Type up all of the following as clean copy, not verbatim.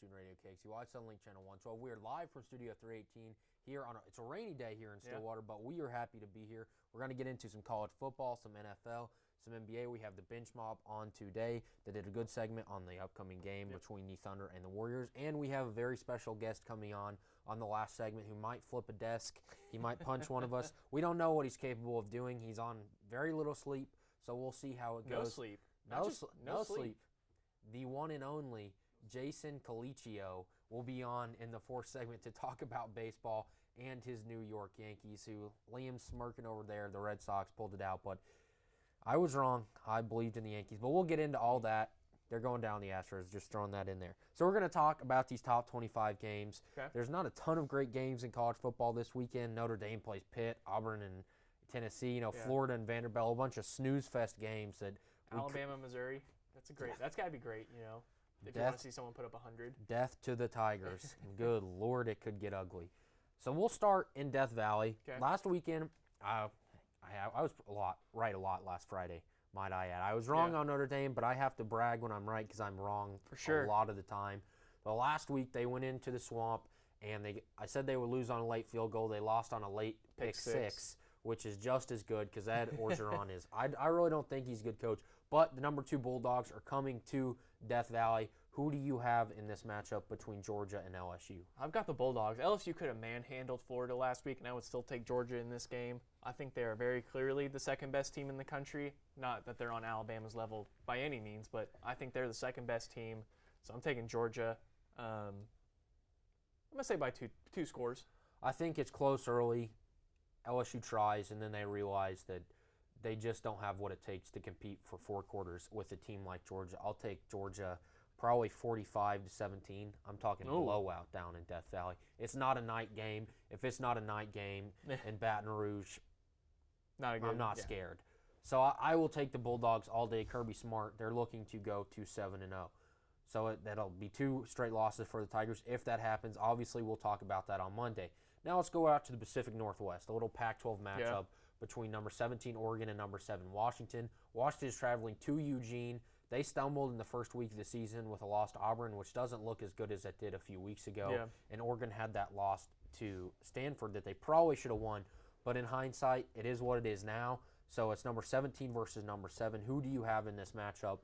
Student Radio KXUY, Sunlink Channel 112. We are live from Studio 318 here it's a rainy day here in Stillwater, but we are happy to be here. We're going to get into some college football, some NFL, some NBA. We have the Bench Mob on today that did a good segment on the upcoming game between the Thunder and the Warriors. And we have a very special guest coming on the last segment who might flip a desk. He might punch one of us. We don't know what he's capable of doing. He's on very little sleep, so we'll see how it goes. No sleep. The one and only Jason Colicchio will be on in the fourth segment to talk about baseball and his New York Yankees, who Liam's smirking over there. The Red Sox pulled it out, but I was wrong. I believed in the Yankees, but we'll get into all that. They're going down the Astros, just throwing that in there. So we're going to talk about these top 25 games. Okay. There's not a ton of great games in college football this weekend. Notre Dame plays Pitt, Auburn and Tennessee, Florida and Vanderbilt, a bunch of snooze fest games that Alabama, Missouri. That's got to be great, if you want to see someone put up 100. Death to the Tigers. Good Lord, it could get ugly. So we'll start in Death Valley. Okay. Last weekend, I was right a lot last Friday, might I add. I was wrong on Notre Dame, but I have to brag when I'm right because I'm wrong for sure a lot of the time. But last week they went into the swamp, and I said they would lose on a late field goal. They lost on a late pick six, which is just as good because Ed Orgeron is. I really don't think he's a good coach. But the number 2 Bulldogs are coming to Death Valley. Who do you have in this matchup between Georgia and LSU? I've got the Bulldogs. LSU could have manhandled Florida last week, and I would still take Georgia in this game. I think they are very clearly the second-best team in the country. Not that they're on Alabama's level by any means, but I think they're the second-best team. So I'm taking Georgia. I'm going to say by two scores. I think it's close early. LSU tries, and then they realize that they just don't have what it takes to compete for 4 quarters with a team like Georgia. I'll take Georgia probably 45-17. I'm talking blowout down in Death Valley. It's not a night game. If it's not a night game in Baton Rouge, I'm not scared. So I will take the Bulldogs all day. Kirby Smart, they're looking to go to 7-0. So that'll be 2 straight losses for the Tigers. If that happens, obviously we'll talk about that on Monday. Now let's go out to the Pacific Northwest, a little Pac-12 matchup between number 17 Oregon and number 7 Washington. Washington is traveling to Eugene. They stumbled in the first week of the season with a loss to Auburn, which doesn't look as good as it did a few weeks ago. Yeah. And Oregon had that loss to Stanford that they probably should have won. But in hindsight, it is what it is now. So it's number 17 versus number 7. Who do you have in this matchup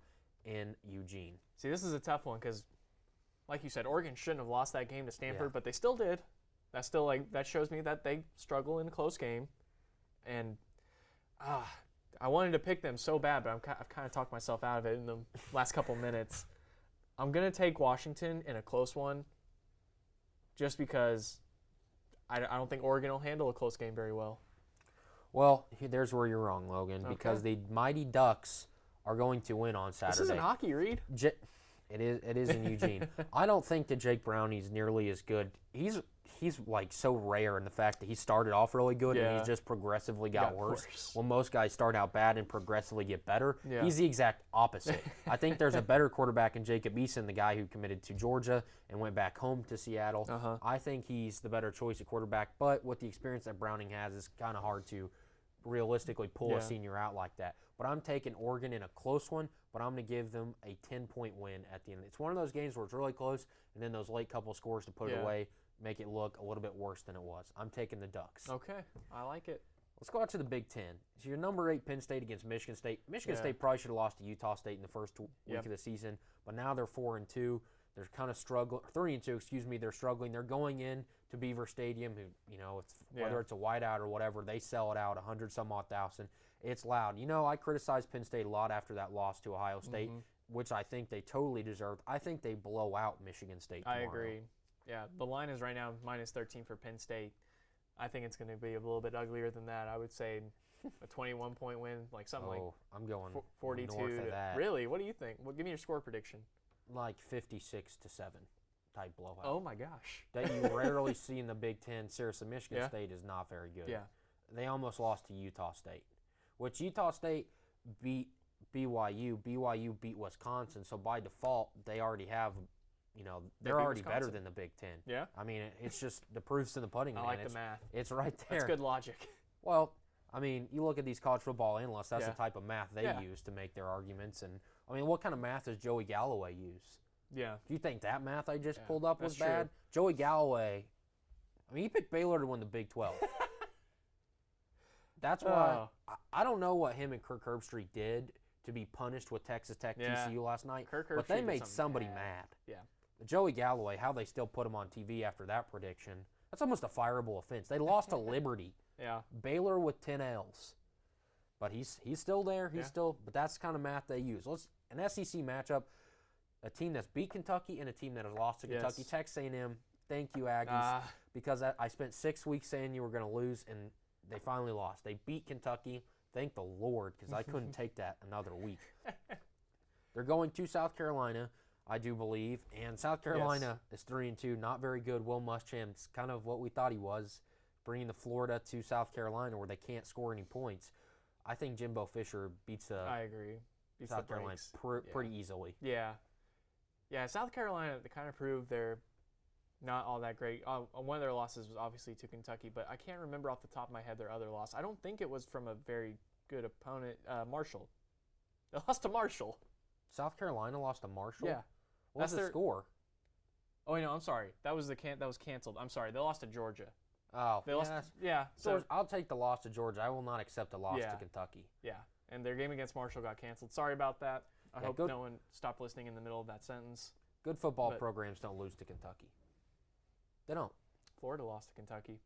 in Eugene? See, this is a tough one because, like you said, Oregon shouldn't have lost that game to Stanford, but they still did. That's still that shows me that they struggle in a close game. And I wanted to pick them so bad, but I've kind of talked myself out of it in the last couple minutes. I'm going to take Washington in a close one just because I don't think Oregon will handle a close game very well. Well, there's where you're wrong, Logan, because the Mighty Ducks are going to win on Saturday. This isn't hockey, Reed. It is in Eugene. I don't think that Jake Brownie's nearly as good. He's like so rare in the fact that he started off really good and he's just progressively got worse. When most guys start out bad and progressively get better, he's the exact opposite. I think there's a better quarterback in Jacob Eason, the guy who committed to Georgia and went back home to Seattle. I think he's the better choice at quarterback, but with the experience that Browning has, it's kind of hard to realistically pull a senior out like that. But I'm taking Oregon in a close one, but I'm going to give them a 10-point win at the end. It's one of those games where it's really close, and then those late couple scores to put it away make it look a little bit worse than it was. I'm taking the Ducks. Okay, I like it. Let's go out to the Big Ten. So your number 8 Penn State against Michigan State. Michigan State probably should have lost to Utah State in the first week of the season, but now they're 4-2. They're kind of struggling. 3-2, excuse me. They're struggling. They're going in to Beaver Stadium. Who, whether it's a whiteout or whatever, they sell it out 100-some-odd thousand. It's loud. I criticized Penn State a lot after that loss to Ohio State, which I think they totally deserved. I think they blow out Michigan State tomorrow. I agree. Yeah, the line is right now -13 for Penn State. I think it's going to be a little bit uglier than that. I would say a 21-point win, like something like I'm going 42 north of that. Really? What do you think? Well, give me your score prediction. Like 56-7 type blowout. Oh my gosh. That you rarely see in the Big Ten. Seriously, Michigan State is not very good. Yeah. They almost lost to Utah State, which Utah State beat BYU. BYU beat Wisconsin, so by default, they already have, they're already better than the Big Ten. Yeah. I mean, it's just the proof's in the pudding, man. I like the math. It's right there. That's good logic. Well, I mean, you look at these college football analysts, that's the type of math they use to make their arguments. And, I mean, what kind of math does Joey Galloway use? Yeah. Do you think that math I just pulled up was that's bad? true. Joey Galloway, I mean, he picked Baylor to win the Big 12. That's why I don't know what him and Kirk Herbstreit did to be punished with Texas Tech TCU last night, but they made somebody mad. Yeah. Joey Galloway, how they still put him on TV after that prediction, that's almost a fireable offense. They lost to Liberty. Yeah. Baylor with 10 L's. But he's still there. But that's the kind of math they use. An SEC matchup, a team that's beat Kentucky and a team that has lost to Kentucky. Texas A&M, thank you, Aggies, because I spent 6 weeks saying you were going to lose, and they finally lost. They beat Kentucky. Thank the Lord, because I couldn't take that another week. They're going to South Carolina, I do believe, and South Carolina is 3-2, not very good. Will Muschamp's kind of what we thought he was, bringing the Florida to South Carolina where they can't score any points. I think Jimbo Fisher beats I agree. Beats South Carolina pretty easily. Yeah. Yeah, South Carolina, they kind of proved they're not all that great. One of their losses was obviously to Kentucky, but I can't remember off the top of my head their other loss. I don't think it was from a very good opponent, Marshall. They lost to Marshall. South Carolina lost to Marshall? Yeah. What was the score? Oh, wait, no, I'm sorry. That was canceled. I'm sorry. They lost to Georgia. Oh, they lost. Yeah. So I'll take the loss to Georgia. I will not accept a loss to Kentucky. Yeah, and their game against Marshall got canceled. Sorry about that. I hope no one stopped listening in the middle of that sentence. Good football programs don't lose to Kentucky. They don't. Florida lost to Kentucky.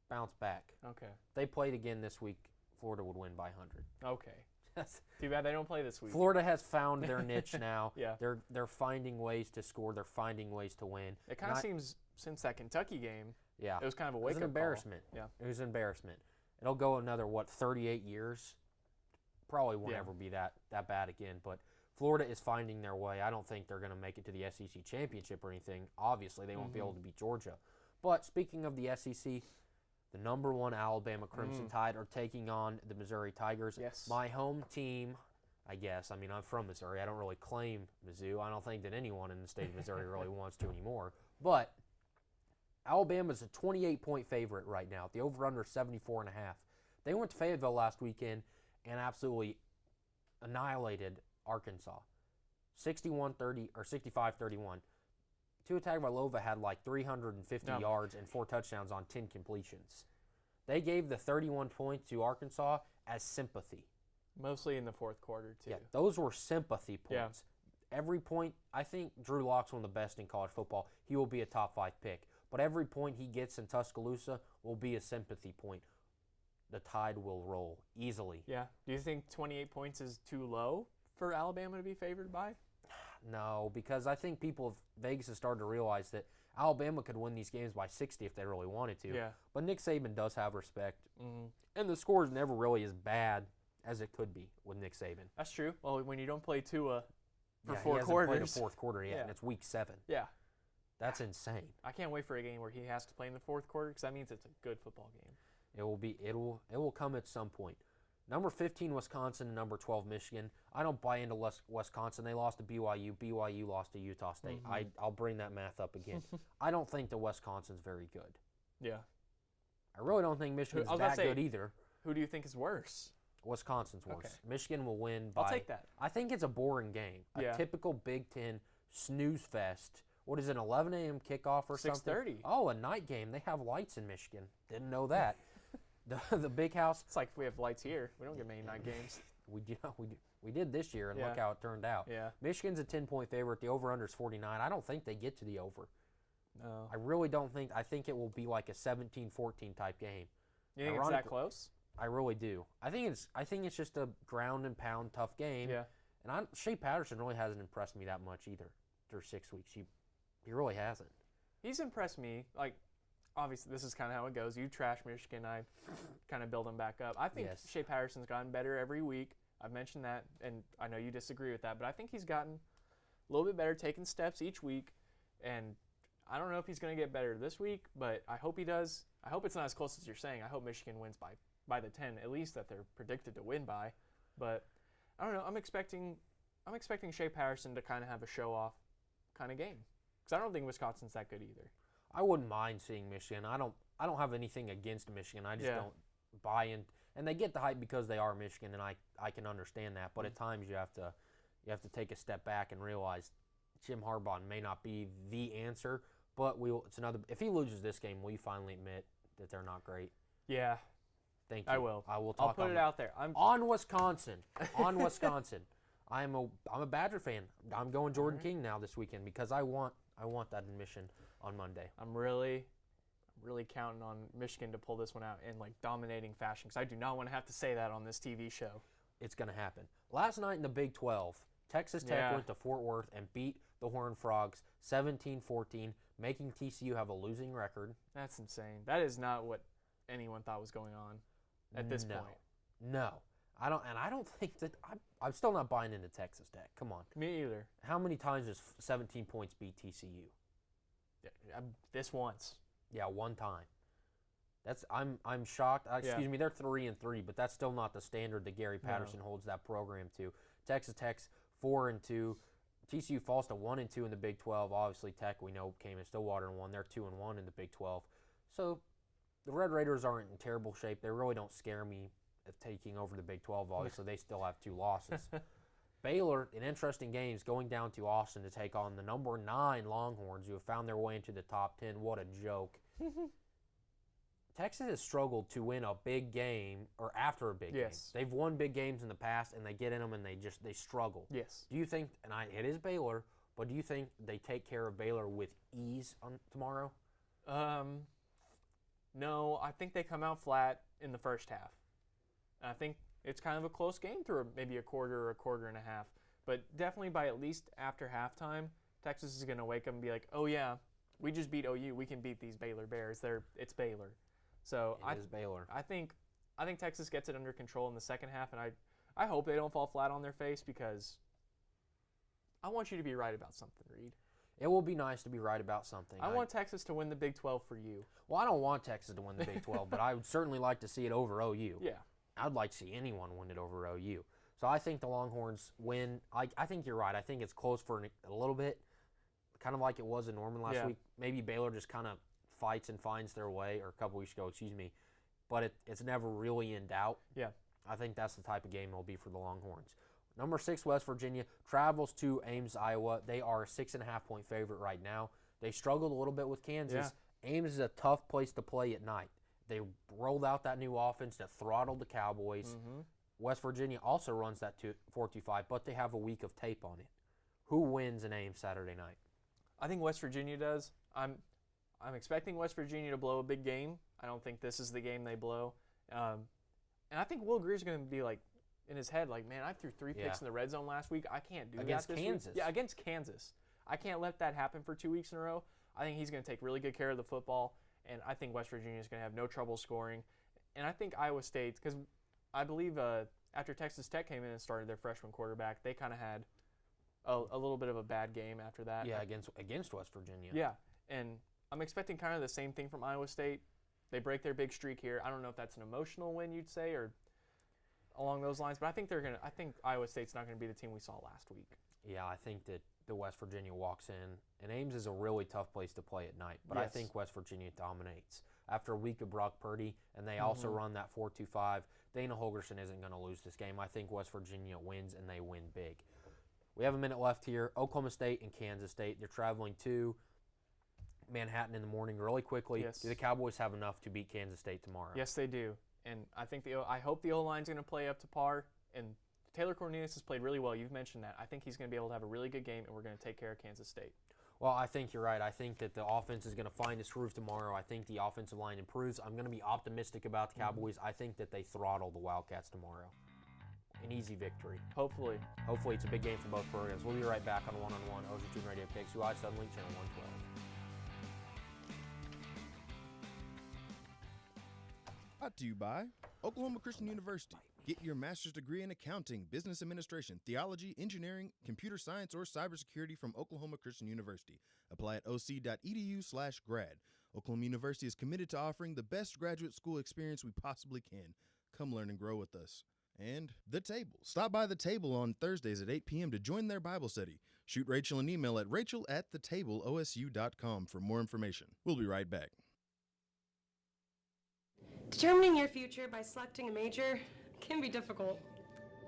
Bounce back. Okay. If they played again this week, Florida would win by 100. Okay. Too bad they don't play this week. Florida has found their niche now. Yeah. They're finding ways to score. They're finding ways to win. It kind of seems since that Kentucky game. Yeah. It was kind of a wake-up call. It was an embarrassment. Yeah. It was an embarrassment. It'll go another 38 years. Probably won't ever be that bad again. But Florida is finding their way. I don't think they're going to make it to the SEC championship or anything. Obviously, they won't be able to beat Georgia. But speaking of the SEC, the number 1 Alabama Crimson Tide are taking on the Missouri Tigers. Yes. My home team, I guess. I mean, I'm from Missouri. I don't really claim Mizzou. I don't think that anyone in the state of Missouri really wants to anymore. But Alabama's a 28-point favorite right now. The over-under 74.5. They went to Fayetteville last weekend and absolutely annihilated Arkansas. 61-30 or 65-31. Tua Tagovailoa had like 350 yards and 4 touchdowns on 10 completions. They gave the 31 points to Arkansas as sympathy. Mostly in the fourth quarter, too. Yeah, those were sympathy points. Yeah. Every point, I think Drew Lock's one of the best in college football. He will be a top 5 pick. But every point he gets in Tuscaloosa will be a sympathy point. The Tide will roll easily. Yeah. Do you think 28 points is too low for Alabama to be favored by? No, because I think Vegas has started to realize that Alabama could win these games by 60 if they really wanted to. Yeah. But Nick Saban does have respect. And the score is never really as bad as it could be with Nick Saban. That's true. Well, when you don't play Tua for 4 he hasn't quarters. played a fourth quarter yet, and it's week 7. Yeah. That's insane. I can't wait for a game where he has to play in the fourth quarter because that means it's a good football game. It will come at some point. Number 15, Wisconsin, and number 12, Michigan. I don't buy into Wisconsin. They lost to BYU. BYU lost to Utah State. I'll bring that math up again. I don't think that Wisconsin's very good. Yeah. I really don't think Michigan's that good either. Who do you think is worse? Wisconsin's worse. Okay. Michigan will win by... I'll take that. I think it's a boring game. A typical Big Ten snooze fest. What is it, 11 a.m. kickoff or something? 6:30. Oh, a night game. They have lights in Michigan. Didn't know that. The big house. It's like if we have lights here. We don't get many night games. We did this year, and look how it turned out. Yeah. Michigan's a 10-point favorite. The over-under is 49. I don't think they get to the over. No. I really don't think. I think it will be like a 17-14 type game. You think it's that close? I really do. I think it's just a ground and pound tough game. Yeah. And Shea Patterson really hasn't impressed me that much either through 6 weeks. He really hasn't. He's impressed me. Like, obviously, this is kind of how it goes. You trash Michigan, I kind of build him back up. I think Shea Patterson's gotten better every week. I've mentioned that, and I know you disagree with that, but I think he's gotten a little bit better, taking steps each week. And I don't know if he's going to get better this week, but I hope he does. I hope it's not as close as you're saying. I hope Michigan wins by the 10, at least that they're predicted to win by. But I don't know. I'm expecting Shea Patterson to kind of have a show-off kind of game. Because I don't think Wisconsin's that good either. I wouldn't mind seeing Michigan. I don't have anything against Michigan. I just don't buy in. And they get the hype because they are Michigan, and I can understand that. But at times you have to take a step back and realize Jim Harbaugh may not be the answer, but it's another. If he loses this game, will you finally admit that they're not great? Yeah, Thank you. I will. I will talk. I'll put it out there. On Wisconsin. On Wisconsin. I'm a Badger fan. I'm going Jordan King now this weekend because I want that admission on Monday. I'm really counting on Michigan to pull this one out in like dominating fashion because I do not want to have to say that on this TV show. It's going to happen. Last night in the Big 12, Texas Tech went to Fort Worth and beat the Horned Frogs 17-14, making TCU have a losing record. That's insane. That is not what anyone thought was going on at this point. No. I don't think that I'm still not buying into Texas Tech. Come on. Me either. How many times does 17 points beat TCU? This once. Yeah, one time. I'm shocked. Excuse me, they're 3-3, but that's still not the standard that Gary Patterson holds that program to. Texas Tech's 4-2. TCU falls to 1-2 in the Big 12. Obviously, Tech we know came in Stillwater and won. They're 2-1 in the Big 12. So the Red Raiders aren't in terrible shape. They really don't scare me of taking over the Big 12. Obviously, they still have 2 losses. Baylor, in interesting games, going down to Austin to take on the number 9 Longhorns, who have found their way into the top 10. What a joke. Texas has struggled to win a big game or after a big game. They've won big games in the past, and they get in them, and they struggle. Yes. Do you think, it is Baylor, but do you think they take care of Baylor with ease tomorrow? No, I think they come out flat in the first half. I think it's kind of a close game through maybe a quarter or a quarter and a half. But definitely by at least after halftime, Texas is going to wake up and be like, oh, yeah, we just beat OU. We can beat these Baylor Bears. It's Baylor. So it is Baylor. I think Texas gets it under control in the second half, and I hope they don't fall flat on their face because I want you to be right about something, Reed. It will be nice to be right about something. I want Texas to win the Big 12 for you. Well, I don't want Texas to win the Big 12, but I would certainly like to see it over OU. Yeah. I'd like to see anyone win it over OU. So I think the Longhorns win. I think you're right. I think it's close for a little bit, kind of like it was in Norman last week. Maybe Baylor just kind of fights and finds their way, or a couple weeks ago, but it's never really in doubt. Yeah. I think that's the type of game it'll be for the Longhorns. Number 6, West Virginia, travels to Ames, Iowa. They are a 6.5-point favorite right now. They struggled a little bit with Kansas. Yeah. Ames is a tough place to play at night. They rolled out that new offense that throttled the Cowboys. Mm-hmm. West Virginia also runs that 4-2-5, but they have a week of tape on it. Who wins in Ames Saturday night? I think West Virginia does. I'm expecting West Virginia to blow a big game. I don't think this is the game they blow. And I think Will Greer's going to be like in his head, like, man, I threw 3 picks in the red zone last week. I can't do against that this Kansas. week. Yeah, against Kansas. I can't let that happen for 2 weeks in a row. I think he's going to take really good care of the football, and I think West Virginia is going to have no trouble scoring. And I think Iowa State, because I believe after Texas Tech came in and started their freshman quarterback, they kind of had a little bit of a bad game after that. Yeah, against West Virginia. Yeah, and I'm expecting kind of the same thing from Iowa State. They break their big streak here. I don't know if that's an emotional win, you'd say, or along those lines, but I think Iowa State's not going to be the team we saw last week. Yeah, I think that the West Virginia walks in, and Ames is a really tough place to play at night, but I think West Virginia dominates. After a week of Brock Purdy, and they also run that 4-2-5, Dana Holgorsen isn't going to lose this game. I think West Virginia wins, and they win big. We have a minute left here. Oklahoma State and Kansas State. They're traveling to Manhattan in the morning really quickly. Yes. Do the Cowboys have enough to beat Kansas State tomorrow? Yes, they do. And I hope the O-line's going to play up to par. And Taylor Cornelius has played really well. You've mentioned that. I think he's going to be able to have a really good game, and we're going to take care of Kansas State. Well, I think you're right. I think that the offense is going to find its groove tomorrow. I think the offensive line improves. I'm going to be optimistic about the Cowboys. I think that they throttle the Wildcats tomorrow. An easy victory. Hopefully. Hopefully it's a big game for both programs. We'll be right back on One-on-One OG2 Radio KXUI Suddenlink Channel 112. Brought to you by Oklahoma Christian University. Get your master's degree in accounting, business administration, theology, engineering, computer science, or cybersecurity from Oklahoma Christian University. Apply at oc.edu/grad. Oklahoma University is committed to offering the best graduate school experience we possibly can. Come learn and grow with us. And The Table. Stop by The Table on Thursdays at 8 p.m. to join their Bible study. Shoot Rachel an email at rachel@thetableosu.com for more information. We'll be right back. Determining your future by selecting a major can be difficult.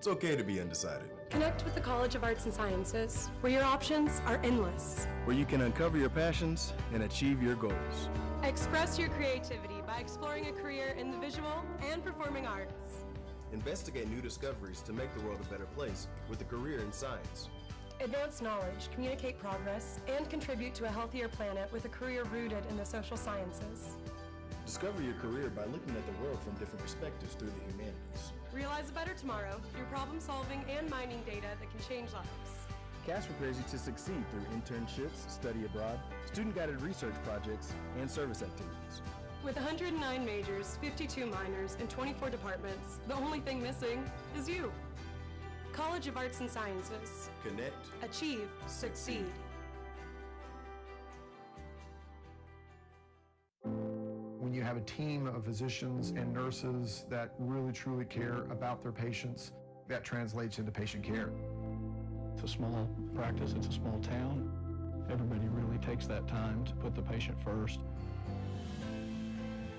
It's okay to be undecided. Connect with the College of Arts and Sciences, where your options are endless. Where you can uncover your passions and achieve your goals. Express your creativity by exploring a career in the visual and performing arts. Investigate new discoveries to make the world a better place with a career in science. Advance knowledge, communicate progress, and contribute to a healthier planet with a career rooted in the social sciences. Discover your career by looking at the world from different perspectives through the humanities. Realize a better tomorrow through problem solving and mining data that can change lives. CAS prepares you to succeed through internships, study abroad, student-guided research projects, and service activities. With 109 majors, 52 minors, and 24 departments, the only thing missing is you. College of Arts and Sciences. Connect. Achieve. Succeed. When you have a team of physicians and nurses that really truly care about their patients, that translates into patient care. It's a small practice, it's a small town. Everybody really takes that time to put the patient first.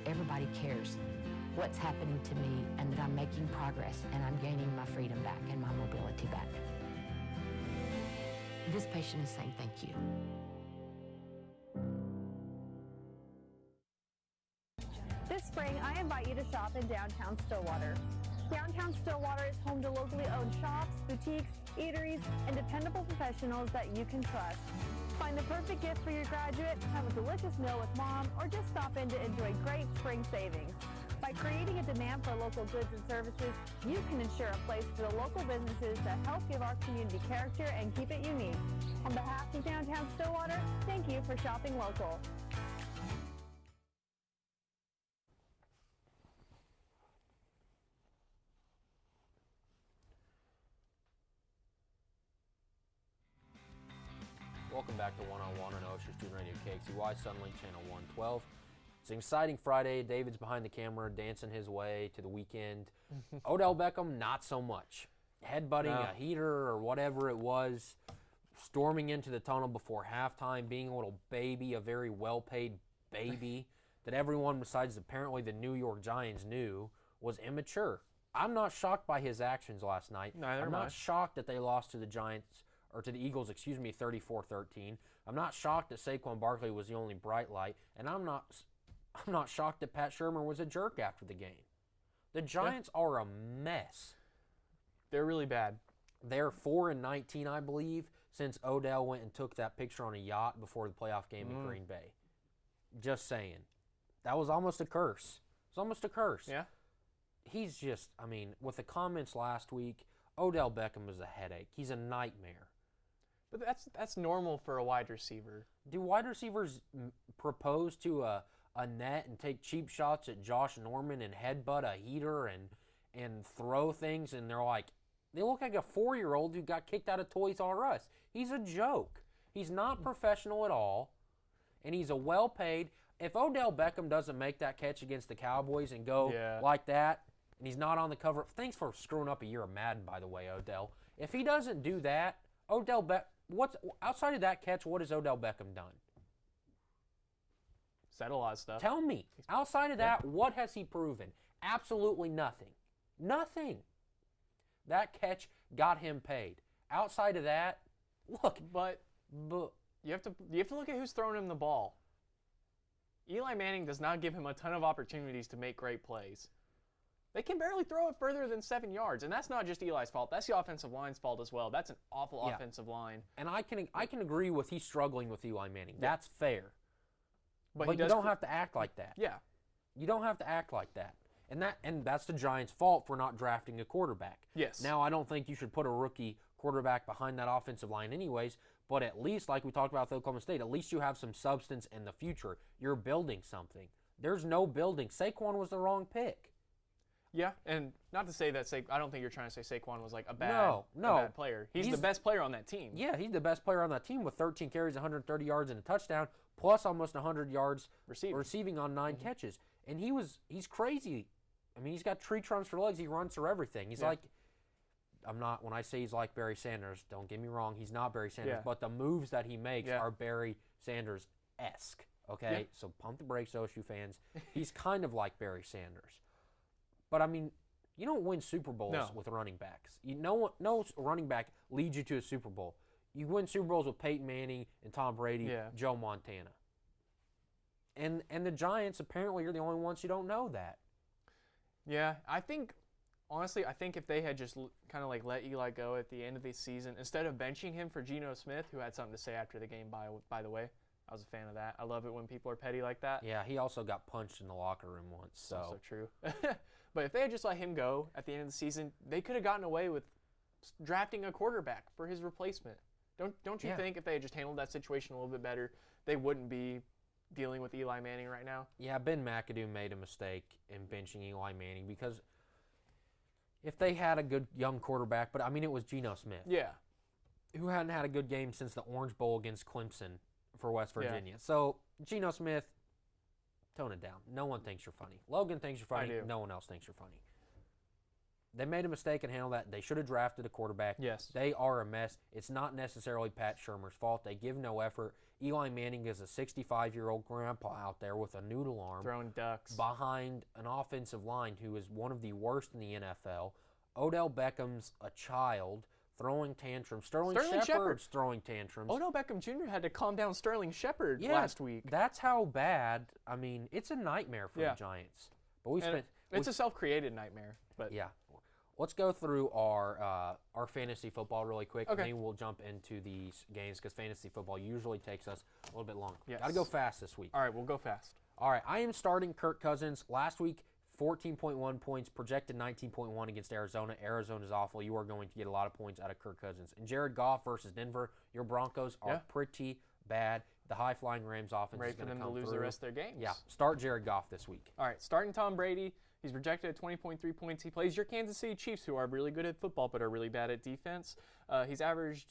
Everybody cares what's happening to me and that I'm making progress and I'm gaining my freedom back and my mobility back. This patient is saying thank you. This spring, I invite you to shop in downtown Stillwater. Downtown Stillwater is home to locally owned shops, boutiques, eateries, and dependable professionals that you can trust. Find the perfect gift for your graduate, have a delicious meal with mom, or just stop in to enjoy great spring savings. By creating a demand for local goods and services, you can ensure a place for the local businesses that help give our community character and keep it unique. On behalf of Downtown Stillwater, thank you for shopping local. Welcome back to One on One on Ocean Student Radio KXUY Sunlink Channel 112. It's an exciting Friday. David's behind the camera, dancing his way to the weekend. Odell Beckham, not so much. Headbutting a heater or whatever it was, storming into the tunnel before halftime, being a little baby, a very well-paid baby that everyone besides apparently the New York Giants knew was immature. I'm not shocked by his actions last night. Neither I'm am I. not shocked that they lost to the Giants, or to the Eagles, 34-13. I'm not shocked that Saquon Barkley was the only bright light, and I'm not shocked that Pat Shurmur was a jerk after the game. The Giants are a mess. They're really bad. They're 4-19, I believe, since Odell went and took that picture on a yacht before the playoff game in Green Bay. Just saying. That was almost a curse. It was almost a curse. Yeah. He's just, I mean, with the comments last week, Odell Beckham is a headache. He's a nightmare. But that's normal for a wide receiver. Do wide receivers propose to a net and take cheap shots at Josh Norman and headbutt a heater and throw things, and they look like a 4-year-old who got kicked out of Toys R Us. He's a joke. He's not professional at all, and he's a well-paid. If Odell Beckham doesn't make that catch against the Cowboys and go like that, and he's not on the cover, thanks for screwing up a year of Madden, by the way, Odell. If he doesn't do that, what's outside of that catch, what has Odell Beckham done? Said a lot of stuff. Tell me. Outside of that, what has he proven? Absolutely nothing. Nothing. That catch got him paid. Outside of that, look. But you have to look at who's throwing him the ball. Eli Manning does not give him a ton of opportunities to make great plays. They can barely throw it further than 7 yards, and that's not just Eli's fault. That's the offensive line's fault as well. That's an awful offensive line. And I can agree with he's struggling with Eli Manning. That's fair. But you don't have to act like that. Yeah. You don't have to act like that. And that's the Giants' fault for not drafting a quarterback. Yes. Now, I don't think you should put a rookie quarterback behind that offensive line anyways, but at least, like we talked about with Oklahoma State, at least you have some substance in the future. You're building something. There's no building. Saquon was the wrong pick. Yeah, and not to say that I don't think you're trying to say Saquon was like a bad player. He's the best player on that team. Yeah, he's the best player on that team with 13 carries, 130 yards, and a touchdown, plus almost 100 yards receiving on 9 catches. And he's crazy. I mean, he's got tree trunks for legs. He runs through everything. He's like, when I say he's like Barry Sanders, don't get me wrong, he's not Barry Sanders, but the moves that he makes are Barry Sanders-esque. Okay, so pump the brakes, OSU fans. He's kind of like Barry Sanders. But, I mean, You don't win Super Bowls No. with running backs. No running back leads you to a Super Bowl. You win Super Bowls with Peyton Manning and Tom Brady, Joe Montana. And the Giants, apparently, are the only ones who don't know that. Yeah, honestly, I think if they had just kind of like let Eli go at the end of the season, instead of benching him for Geno Smith, who had something to say after the game, by the way. I was a fan of that. I love it when people are petty like that. Yeah, he also got punched in the locker room once. So also true. But if they had just let him go at the end of the season, they could have gotten away with drafting a quarterback for his replacement. Don't you think if they had just handled that situation a little bit better, they wouldn't be dealing with Eli Manning right now? Yeah, Ben McAdoo made a mistake in benching Eli Manning because if they had a good young quarterback, but I mean it was Geno Smith. Yeah. Who hadn't had a good game since the Orange Bowl against Clemson for West Virginia. So, Geno Smith, tone it down. No one thinks you're funny. Logan thinks you're funny. No one else thinks you're funny. They made a mistake and handled that. They should have drafted a quarterback. Yes. They are a mess. It's not necessarily Pat Shurmur's fault. They give no effort. Eli Manning is a 65-year-old grandpa out there with a noodle arm. Throwing ducks. Behind an offensive line who is one of the worst in the NFL. Odell Beckham's a child. Throwing tantrums. Sterling Shepard's throwing tantrums. Odell Beckham Jr. had to calm down Sterling Shepard last week. That's how bad. I mean, it's a nightmare for the Giants. But it's a self-created nightmare. But yeah. Let's go through our fantasy football really quick, okay. and then we'll jump into these games because fantasy football usually takes us a little bit longer. Yes. Got to go fast this week. All right, we'll go fast. All right, I am starting Kirk Cousins. Last week, 14.1 points, projected 19.1 against Arizona. Arizona's awful. You are going to get a lot of points out of Kirk Cousins. And Jared Goff versus Denver, your Broncos are pretty bad. The high-flying Rams offense is going to come through. Ready for them to lose the rest of their games. Yeah, start Jared Goff this week. All right, starting Tom Brady. He's projected at 20.3 points. He plays your Kansas City Chiefs, who are really good at football but are really bad at defense. He's averaged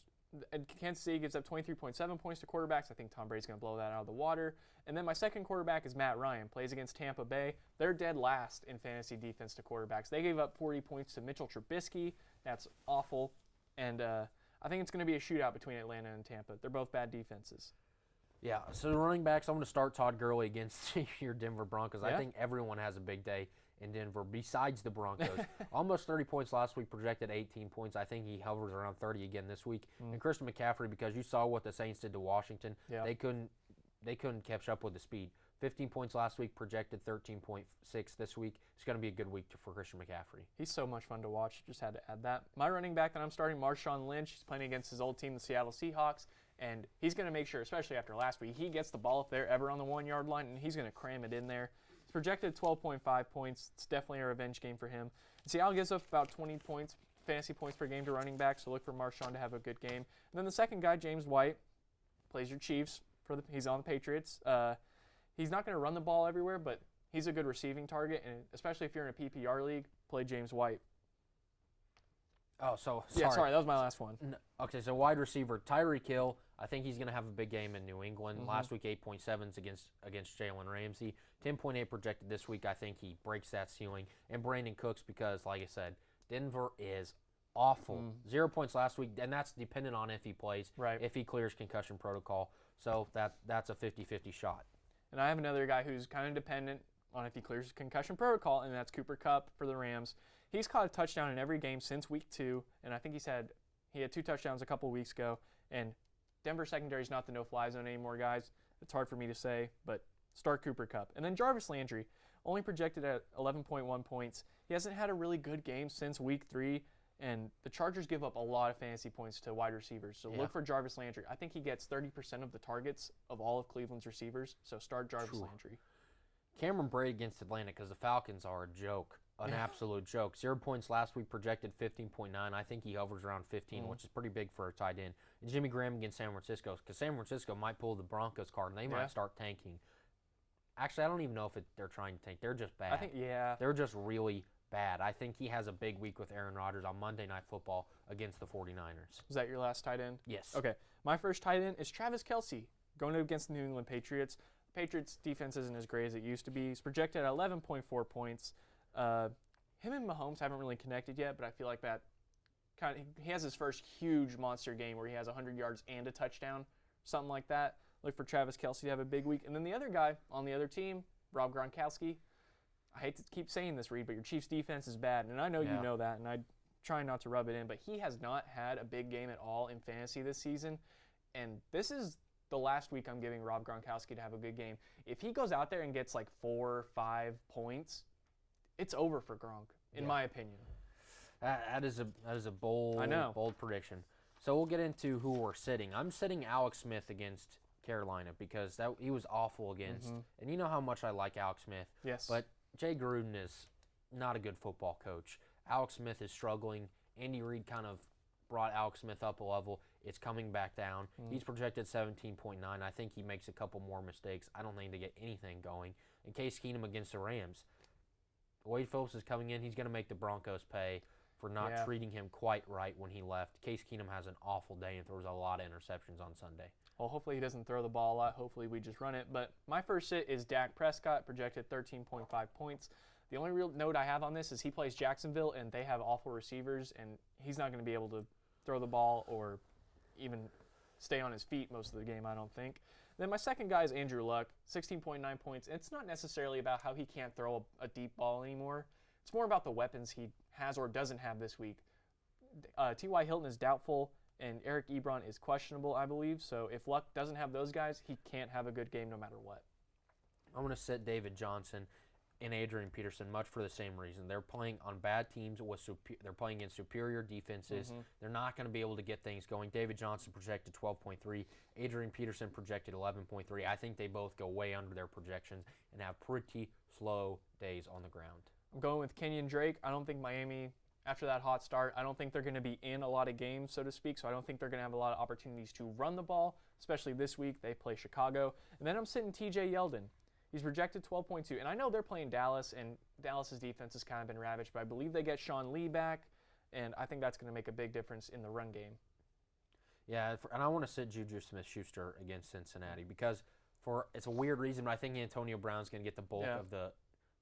Kansas City gives up 23.7 points to quarterbacks. I think Tom Brady's going to blow that out of the water. And then my second quarterback is Matt Ryan. Plays against Tampa Bay. They're dead last in fantasy defense to quarterbacks. They gave up 40 points to Mitchell Trubisky. That's awful. And I think it's going to be a shootout between Atlanta and Tampa. They're both bad defenses. Yeah, so running backs, I'm going to start Todd Gurley against your Denver Broncos. Yeah. I think everyone has a big day in Denver besides the Broncos. Almost 30 points last week, projected 18 points. I think he hovers around 30 again this week. And Christian McCaffrey, because you saw what the Saints did to Washington, they couldn't catch up with the speed. 15 points last week, projected 13.6 this week. It's going to be a good week for Christian McCaffrey. He's so much fun to watch. Just had to add that. My running back that I'm starting, Marshawn Lynch. He's playing against his old team, the Seattle Seahawks, and he's going to make sure, especially after last week, he gets the ball if they're ever on the 1 yard line, and he's going to cram it in there. He's projected 12.5 points. It's definitely a revenge game for him. And Seattle gives up about 20 points, fantasy points per game to running back, so look for Marshawn to have a good game. And then the second guy, James White, plays your Chiefs. He's on the Patriots. He's not going to run the ball everywhere, but he's a good receiving target, and especially if you're in a PPR league, play James White. Oh, so sorry. Yeah, sorry, that was my last one. Okay, so wide receiver, Tyreek Hill. I think he's going to have a big game in New England. Last week, 8.7s against Jalen Ramsey. 10.8 projected this week. I think he breaks that ceiling. And Brandon Cooks because, like I said, Denver is awful. 0 points last week, and that's dependent on if he plays, if he clears concussion protocol. So that's a 50-50 shot. And I have another guy who's kind of dependent on if he clears concussion protocol, and that's Cooper Kupp for the Rams. He's caught a touchdown in every game since week 2, and I think he had 2 touchdowns a couple weeks ago. And Denver secondary is not the no-fly zone anymore, guys. It's hard for me to say, but start Cooper Kupp. And then Jarvis Landry, only projected at 11.1 points. He hasn't had a really good game since week 3, and the Chargers give up a lot of fantasy points to wide receivers. So look for Jarvis Landry. I think he gets 30% of the targets of all of Cleveland's receivers, so start Jarvis Landry. Cameron Brate against Atlanta because the Falcons are a joke, an absolute joke. 0 points last week, projected 15.9. I think he hovers around 15, which is pretty big for a tight end. And Jimmy Graham against San Francisco because San Francisco might pull the Broncos card and they might start tanking. Actually, I don't even know if they're trying to tank. They're just bad. I think, They're just really bad. I think he has a big week with Aaron Rodgers on Monday Night Football against the 49ers. Is that your last tight end? Yes. Okay. My first tight end is Travis Kelce, going up against the New England Patriots. The Patriots' defense isn't as great as it used to be. He's projected at 11.4 points. Him and Mahomes haven't really connected yet, but I feel like that he has his first huge monster game where he has 100 yards and a touchdown, something like that. Look for Travis Kelce to have a big week. And then the other guy on the other team, Rob Gronkowski. I hate to keep saying this, Reed, but your Chiefs defense is bad, and I know you know that, and I try not to rub it in, but he has not had a big game at all in fantasy this season, and this is the last week I'm giving Rob Gronkowski to have a good game. If he goes out there and gets like 4 or 5 points, it's over for Gronk, in my opinion. That is a bold prediction. So we'll get into who we're sitting. I'm sitting Alex Smith against Carolina because he was awful against, and you know how much I like Alex Smith. Yes. But Jay Gruden is not a good football coach. Alex Smith is struggling. Andy Reid kind of brought Alex Smith up a level. It's coming back down. He's projected 17.9. I think he makes a couple more mistakes. I don't think they get anything going. And Case Keenum against the Rams. Wade Phillips is coming in. He's going to make the Broncos pay for not treating him quite right when he left. Case Keenum has an awful day and throws a lot of interceptions on Sunday. Well, hopefully he doesn't throw the ball a lot. Hopefully we just run it. But my first sit is Dak Prescott, projected 13.5 points. The only real note I have on this is he plays Jacksonville, and they have awful receivers, and he's not going to be able to throw the ball or even stay on his feet most of the game, I don't think. Then my second guy is Andrew Luck, 16.9 points. It's not necessarily about how he can't throw a deep ball anymore. It's more about the weapons he has or doesn't have this week. T.Y. Hilton is doubtful, and Eric Ebron is questionable, I believe. So if Luck doesn't have those guys, he can't have a good game no matter what. I'm going to sit David Johnson and Adrian Peterson much for the same reason. They're playing on bad teams. They're playing against superior defenses. They're not going to be able to get things going. David Johnson projected 12.3. Adrian Peterson projected 11.3. I think they both go way under their projections and have pretty slow days on the ground. I'm going with Kenyon Drake. I don't think Miami, after that hot start, I don't think they're going to be in a lot of games, so to speak, so I don't think they're going to have a lot of opportunities to run the ball, especially this week. They play Chicago. And then I'm sitting TJ Yeldon. He's projected 12.2, and I know they're playing Dallas, and Dallas's defense has kind of been ravaged, but I believe they get Sean Lee back, and I think that's going to make a big difference in the run game. Yeah, and I want to sit Juju Smith-Schuster against Cincinnati because it's a weird reason, but I think Antonio Brown's going to get the bulk of the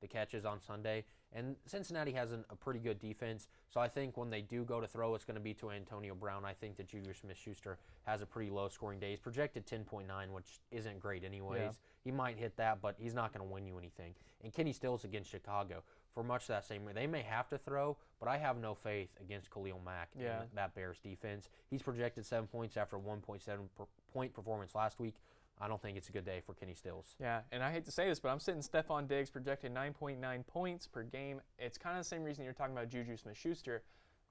catches on Sunday. And Cincinnati has a pretty good defense, so I think when they do go to throw, it's going to be to Antonio Brown. I think that Juju Smith-Schuster has a pretty low-scoring day. He's projected 10.9, which isn't great anyways. Yeah. He might hit that, but he's not going to win you anything. And Kenny Stills against Chicago. For much that same way, they may have to throw, but I have no faith against Khalil Mack in that Bears defense. He's projected 7 points after a 1.7 point performance last week. I don't think it's a good day for Kenny Stills. Yeah, and I hate to say this, but I'm sitting Stephon Diggs, projected 9.9 points per game. It's kind of the same reason you're talking about Juju Smith-Schuster.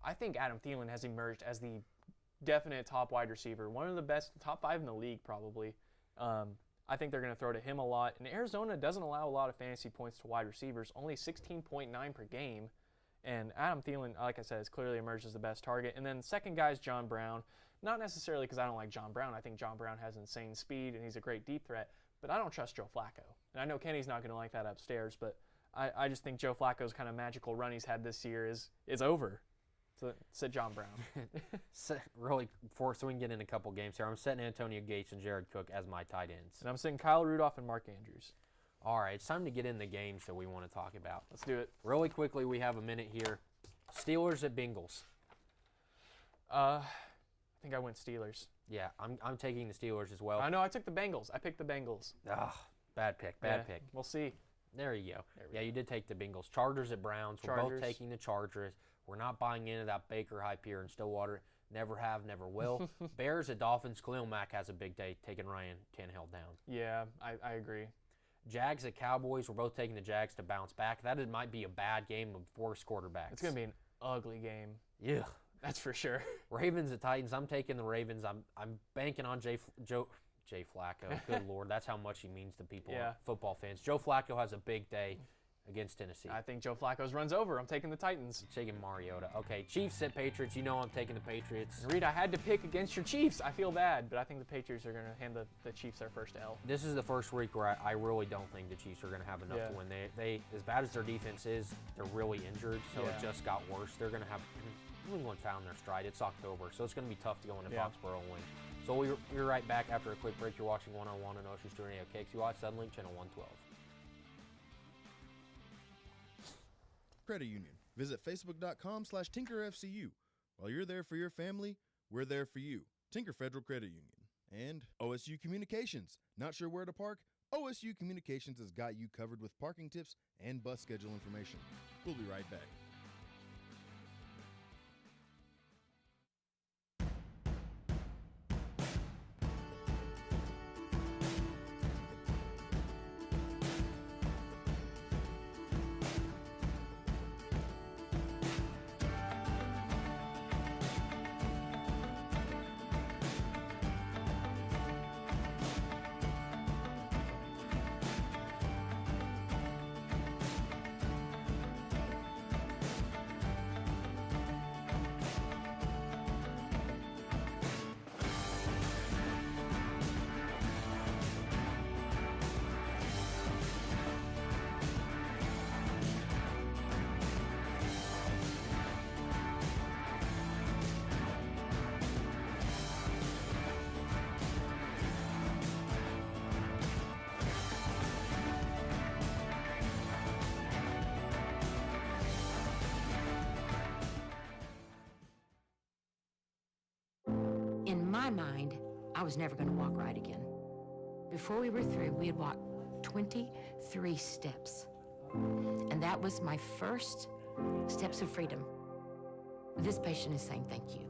I think Adam Thielen has emerged as the definite top wide receiver, one of the best, top 5 in the league probably. I think they're going to throw to him a lot. And Arizona doesn't allow a lot of fantasy points to wide receivers, only 16.9 per game. And Adam Thielen, like I said, has clearly emerged as the best target. And then the second guy is John Brown. Not necessarily because I don't like John Brown. I think John Brown has insane speed and he's a great deep threat. But I don't trust Joe Flacco. And I know Kenny's not going to like that upstairs, but I just think Joe Flacco's kind of magical run he's had this year is over. So sit John Brown. Really, so we can get in a couple games here. I'm setting Antonio Gates and Jared Cook as my tight ends. And I'm sitting Kyle Rudolph and Mark Andrews. All right, it's time to get in the games that we want to talk about. Let's do it. Really quickly, we have a minute here. Steelers at Bengals. I think I went Steelers. Yeah, I'm taking the Steelers as well. I know, I took the Bengals. I picked the Bengals. Bad pick, bad pick. We'll see. There you go. You did take the Bengals. Chargers at Browns. We're both taking the Chargers. We're not buying into that Baker hype here in Stillwater. Never have, never will. Bears at Dolphins. Khalil Mack has a big day, taking Ryan Tannehill down. Yeah, I agree. Jags at Cowboys. We're both taking the Jags to bounce back. That might be a bad game of worst quarterbacks. It's going to be an ugly game. Yeah. That's for sure. Ravens at Titans. I'm taking the Ravens. I'm banking on Jay Flacco. Good Lord, that's how much he means to people, football fans. Joe Flacco has a big day against Tennessee. I think Joe Flacco's runs over. I'm taking the Titans. Taking Mariota. Okay, Chiefs at Patriots. You know I'm taking the Patriots. Reed, I had to pick against your Chiefs. I feel bad, but I think the Patriots are going to hand the Chiefs their first L. This is the first week where I really don't think the Chiefs are going to have enough to win. They as bad as their defense is, they're really injured, so it just got worse. They're going to have New England found their stride. It's October, so it's going to be tough to go into Foxborough and win. So we're right back after a quick break. You're watching One on One on Ocean Studio KXUI Suddenlink Channel 112. Credit Union. Visit facebook.com/TinkerFCU. While you're there for your family, we're there for you. Tinker Federal Credit Union. And OSU Communications. Not sure where to park? OSU Communications has got you covered with parking tips and bus schedule information. We'll be right back. In my mind, I was never going to walk right again. Before we were through, we had walked 23 steps. And that was my first steps of freedom. This patient is saying thank you.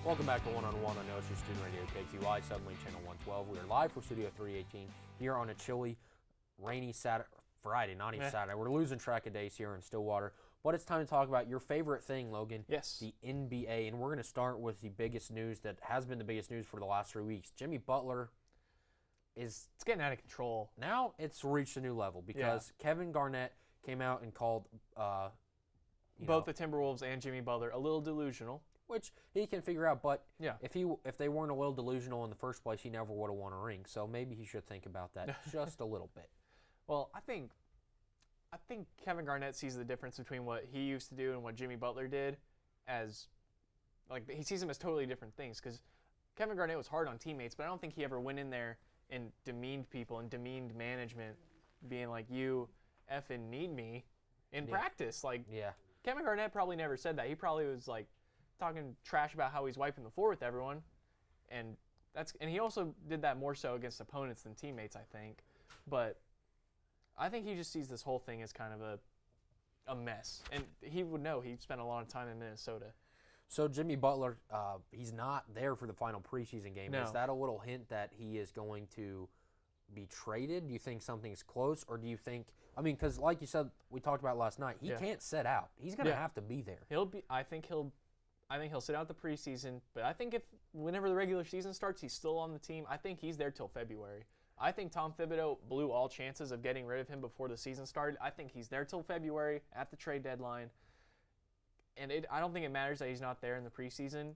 Welcome back to One-on-One on OSU Student Radio, KQI, Suddenly Channel 112. We are live from Studio 318 here on a chilly, rainy Friday, not even Saturday. We're losing track of days here in Stillwater, but it's time to talk about your favorite thing, Logan. Yes. The NBA, and we're going to start with the biggest news that has been the biggest news for the last 3 weeks. Jimmy Butler is... It's getting out of control. Now it's reached a new level because Kevin Garnett came out and called... both the Timberwolves and Jimmy Butler a little delusional. Which he can figure out, but if they weren't a little delusional in the first place, he never would have won a ring. So maybe he should think about that just a little bit. Well, I think Kevin Garnett sees the difference between what he used to do and what Jimmy Butler did as, like, he sees them as totally different things. Because Kevin Garnett was hard on teammates, but I don't think he ever went in there and demeaned people and demeaned management, being like, you effing need me in practice. Like, Kevin Garnett probably never said that. He probably was like, talking trash about how he's wiping the floor with everyone, and he also did that more so against opponents than teammates, I think. But I think he just sees this whole thing as kind of a mess, and he would know. He spent a lot of time in Minnesota. So Jimmy Butler, he's not there for the final preseason game. No. Is that a little hint that he is going to be traded? Do you think something's close, or do you think? I mean, because like you said, we talked about last night, he can't sit out. He's going to have to be there. I think he'll sit out the preseason, but I think whenever the regular season starts, he's still on the team. I think he's there till February. I think Tom Thibodeau blew all chances of getting rid of him before the season started. I think he's there till February at the trade deadline. And I don't think it matters that he's not there in the preseason,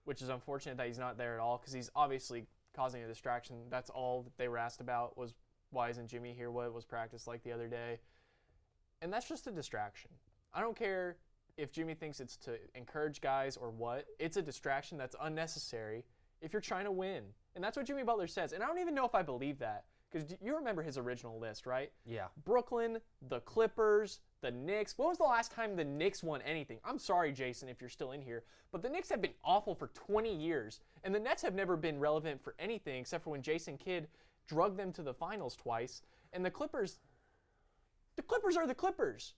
which is unfortunate that he's not there at all because he's obviously causing a distraction. That's all that they were asked about was, why isn't Jimmy here? What was practice like the other day? And that's just a distraction. I don't care if Jimmy thinks it's to encourage guys or what. It's a distraction that's unnecessary if you're trying to win. And that's what Jimmy Butler says. And I don't even know if I believe that. Because you remember his original list, right? Yeah. Brooklyn, the Clippers, the Knicks. When was the last time the Knicks won anything? I'm sorry, Jason, if you're still in here. But the Knicks have been awful for 20 years. And the Nets have never been relevant for anything except for when Jason Kidd drugged them to the finals twice. And the Clippers are the Clippers.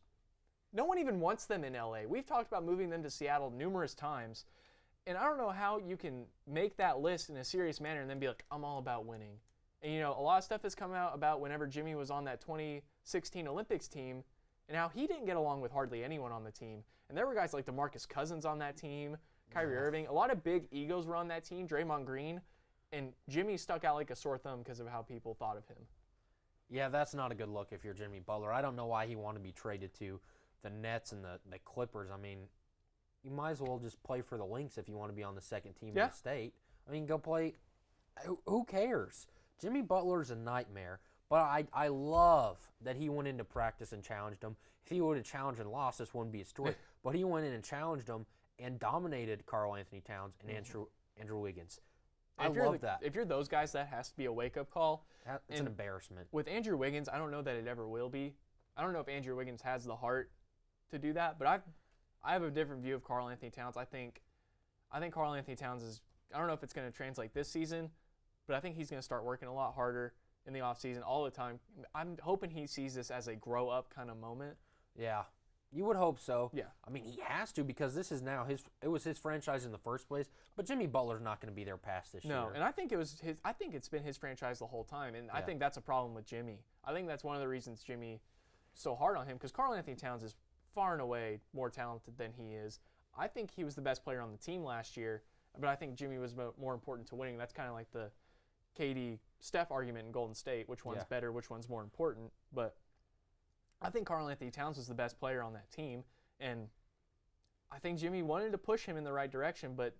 No one even wants them in LA. We've talked about moving them to Seattle numerous times. And I don't know how you can make that list in a serious manner and then be like, I'm all about winning. And, a lot of stuff has come out about whenever Jimmy was on that 2016 Olympics team and how he didn't get along with hardly anyone on the team. And there were guys like DeMarcus Cousins on that team, Kyrie Irving. A lot of big egos were on that team, Draymond Green. And Jimmy stuck out like a sore thumb because of how people thought of him. Yeah, that's not a good look if you're Jimmy Butler. I don't know why he wanted to be traded to the Nets and the Clippers. I mean, you might as well just play for the Lynx if you want to be on the second team in the state. I mean, go play. Who cares? Jimmy Butler's a nightmare. But I love that he went into practice and challenged him. If he would have challenged and lost, this wouldn't be a story. But he went in and challenged him and dominated Karl Anthony Towns and Andrew Wiggins. I love that. If you're those guys, that has to be a wake-up call. It's an embarrassment. With Andrew Wiggins, I don't know that it ever will be. I don't know if Andrew Wiggins has the heart to do that, but I have a different view of Karl Anthony Towns. I think Karl Anthony Towns is, I don't know if it's going to translate this season, but I think he's going to start working a lot harder in the offseason all the time. I'm hoping he sees this as a grow-up kind of moment. Yeah. You would hope so. Yeah. I mean, he has to because this is now it was his franchise in the first place, but Jimmy Butler's not going to be there past this year. No, and I think it's been his franchise the whole time, and I think that's a problem with Jimmy. I think that's one of the reasons Jimmy so hard on him because Karl Anthony Towns is far and away more talented than he is. I think he was the best player on the team last year, but I think Jimmy was more important to winning. That's kind of like the KD-Steph argument in Golden State, which one's better, which one's more important, but I think Karl Anthony Towns was the best player on that team, and I think Jimmy wanted to push him in the right direction, but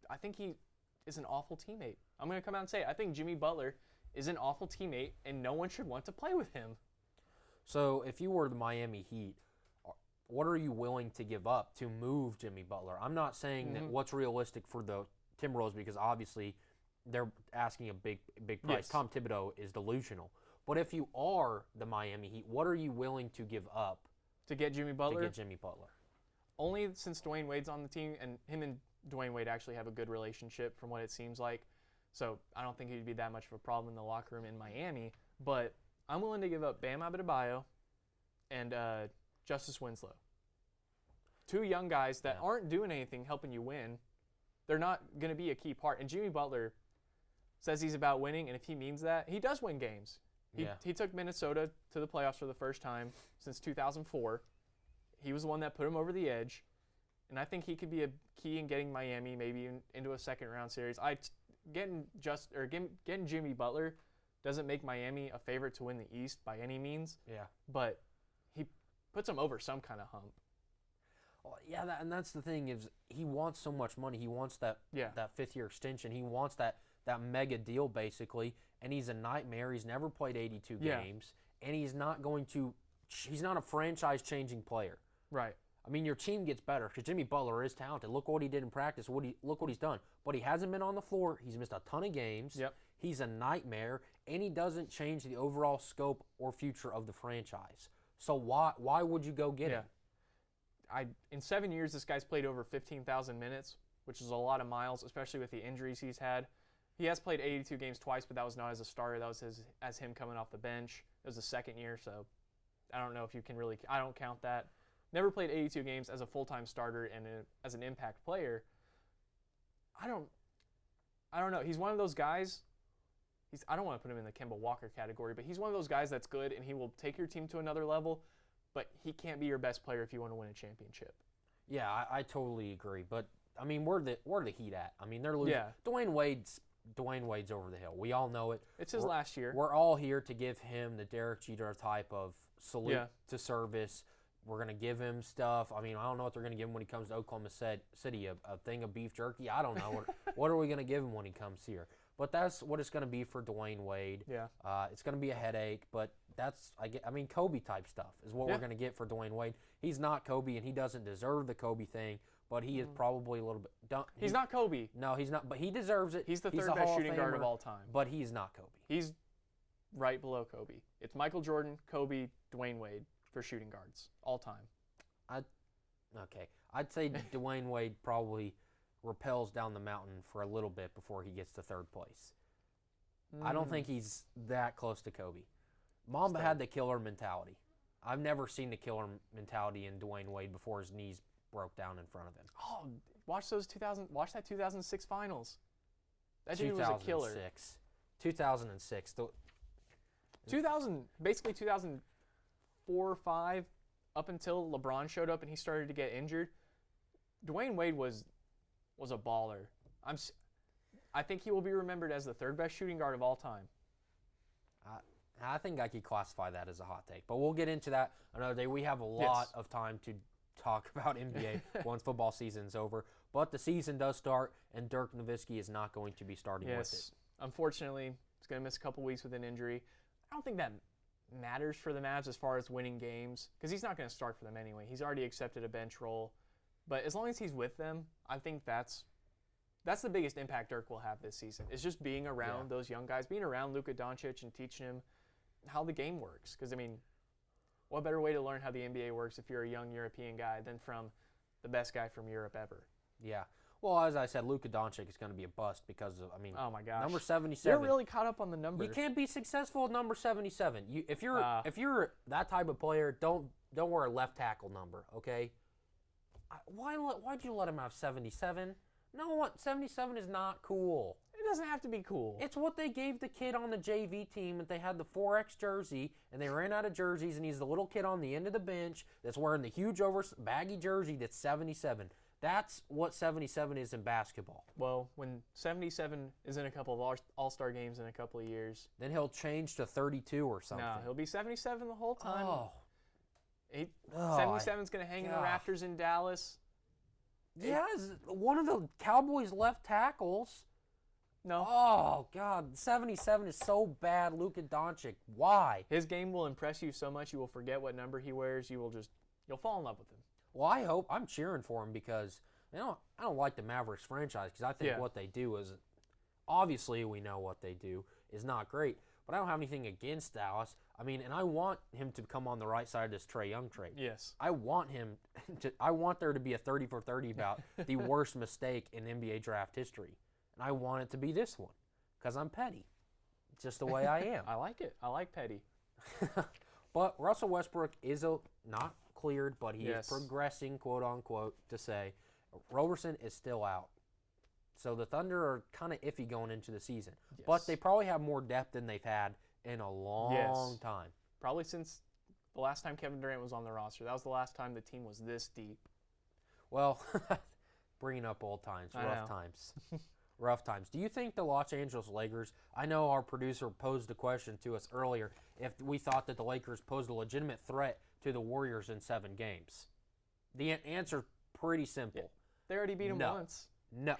I think he is an awful teammate. I'm going to come out and say it. I think Jimmy Butler is an awful teammate, and no one should want to play with him. So if you were the Miami Heat, what are you willing to give up to move Jimmy Butler? I'm not saying that what's realistic for the Timberwolves because obviously they're asking a big price. Yes. Tom Thibodeau is delusional. But if you are the Miami Heat, what are you willing to give up to get Jimmy Butler? To get Jimmy Butler. Only since Dwayne Wade's on the team, and him and Dwayne Wade actually have a good relationship from what it seems like. So I don't think he'd be that much of a problem in the locker room in Miami. But I'm willing to give up Bam Adebayo and Justice Winslow. Two young guys that aren't doing anything helping you win. They're not going to be a key part. And Jimmy Butler says he's about winning, and if he means that, he does win games. He took Minnesota to the playoffs for the first time since 2004. He was the one that put him over the edge, and I think he could be a key in getting Miami maybe into a second-round series. Getting Jimmy Butler doesn't make Miami a favorite to win the East by any means. Yeah. But he puts them over some kind of hump. Well, yeah, and that's the thing is he wants so much money. He wants that fifth-year extension. He wants that mega deal basically, and he's a nightmare. He's never played 82 games, and he's not a franchise-changing player. Right. I mean, your team gets better because Jimmy Butler is talented. Look what he did in practice. Look what he's done. But he hasn't been on the floor. He's missed a ton of games. Yep. He's a nightmare, and he doesn't change the overall scope or future of the franchise. So why would you go get him? In 7 years, this guy's played over 15,000 minutes, which is a lot of miles, especially with the injuries he's had. He has played 82 games twice, but that was not as a starter. That was as him coming off the bench. It was the second year, so I don't know if you can really – I don't count that. Never played 82 games as a full-time starter and as an impact player. I don't know. He's one of those guys – I don't want to put him in the Kemba Walker category, but he's one of those guys that's good and he will take your team to another level, but he can't be your best player if you want to win a championship. Yeah, I totally agree. But, I mean, where the Heat at? I mean, they're losing. Yeah. Dwayne Wade's over the hill. We all know it. It's his last year. We're all here to give him the Derek Jeter type of salute to service. We're going to give him stuff. I mean, I don't know what they're going to give him when he comes to Oklahoma City, a thing of beef jerky. I don't know. What are we going to give him when he comes here? But that's what it's going to be for Dwayne Wade. Yeah. It's going to be a headache, but Kobe-type stuff is what we're going to get for Dwayne Wade. He's not Kobe, and he doesn't deserve the Kobe thing, but he is probably a little bit he's not Kobe. No, he's not, but he deserves it. He's the third best shooting guard of all time. But he's not Kobe. He's right below Kobe. It's Michael Jordan, Kobe, Dwayne Wade for shooting guards all time. I'd say Dwayne Wade probably rappels down the mountain for a little bit before he gets to third place. I don't think he's that close to Kobe. Mamba had the killer mentality. I've never seen the killer mentality in Dwayne Wade before his knees broke down in front of him. Oh, watch that 2006 finals. That dude was a killer. 2006. Basically 2004 or 5. up until LeBron showed up and he started to get injured, Dwayne Wade was a baller. I think he will be remembered as the third best shooting guard of all time. I think I could classify that as a hot take, but we'll get into that another day. We have a lot of time to talk about NBA once football season's over, but the season does start, and Dirk Nowitzki is not going to be starting with it. Unfortunately, he's going to miss a couple weeks with an injury. I don't think that matters for the Mavs as far as winning games, because he's not going to start for them anyway. He's already accepted a bench role, but as long as he's with them, I think that's the biggest impact Dirk will have this season. Is just being around those young guys, being around Luka Doncic and teaching him how the game works. Because, I mean, what better way to learn how the NBA works if you're a young European guy than from the best guy from Europe ever? Yeah. Well, as I said, Luka Doncic is going to be a bust because of, oh my gosh, number 77. You're really caught up on the number. You can't be successful at number 77. If you're that type of player, don't wear a left tackle number, okay? Why'd you let him have 77? No, what 77 is not cool. It doesn't have to be cool. It's what they gave the kid on the JV team, and they had the 4X jersey, and they ran out of jerseys, and he's the little kid on the end of the bench that's wearing the huge baggy jersey that's 77. That's what 77 is in basketball. Well, when 77 is in a couple of All-Star games in a couple of years, then he'll change to 32 or something. No, he'll be 77 the whole time. Oh. 77's going to hang in the rafters in Dallas. Yeah, one of the Cowboys' left tackles. No. Oh, God. 77 is so bad, Luka Doncic. Why? His game will impress you so much you will forget what number he wears. You'll fall in love with him. Well, I hope. I'm cheering for him because I don't like the Mavericks franchise because I think what they do is, obviously we know what they do is not great, but I don't have anything against Dallas. I mean, and I want him to come on the right side of this Trae Young trade. Yes. I want there to be a 30 for 30 about the worst mistake in NBA draft history. And I want it to be this one because I'm petty. Just the way I am. I like it. I like petty. But Russell Westbrook is not cleared, but he is progressing, quote unquote, to say. Roberson is still out. So the Thunder are kind of iffy going into the season. Yes. But they probably have more depth than they've had in a long time. Probably since the last time Kevin Durant was on the roster. That was the last time the team was this deep. Well, bringing up old times, rough times. Do you think the Los Angeles Lakers, I know our producer posed a question to us earlier, if we thought that the Lakers posed a legitimate threat to the Warriors in 7 games? The answer pretty simple. Yeah. They already beat them once. No.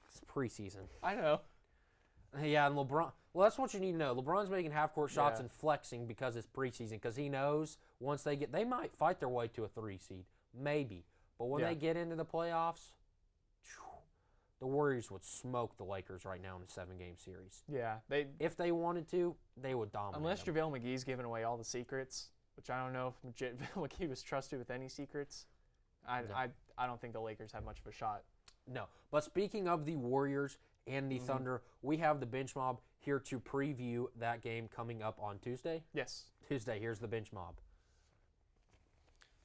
It's preseason. I know. Yeah, and LeBron, well, that's what you need to know. LeBron's making half-court shots and flexing because it's preseason, because he knows once they might fight their way to a 3 seed, maybe. But when they get into the playoffs, the Warriors would smoke the Lakers right now in a 7-game series. Yeah. If they wanted to, they would dominate Unless them. JaVale McGee's giving away all the secrets, which I don't know if JaVale McGee was trusted with any secrets. I don't think the Lakers have much of a shot. No. But speaking of the Warriors and the Thunder, we have the Bench Mob here to preview that game coming up on Tuesday. Yes. Tuesday, here's the Bench Mob.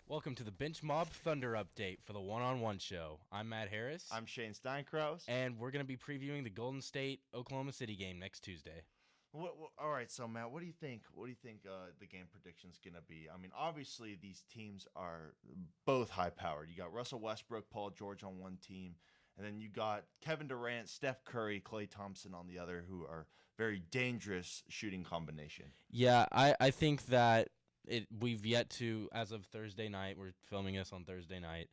Welcome to the Bench Mob Thunder Update for the One-on-One Show. I'm Matt Harris. I'm Shane Steinkraus. And we're going to be previewing the Golden State-Oklahoma City game next Tuesday. All right, so Matt, what do you think? What do you think the game prediction's going to be? I mean, obviously these teams are both high-powered. You got Russell Westbrook, Paul George on one team, and then you got Kevin Durant, Steph Curry, Klay Thompson on the other, who are very dangerous shooting combination. Yeah, I think that we've yet to, as of Thursday night, we're filming this on Thursday night,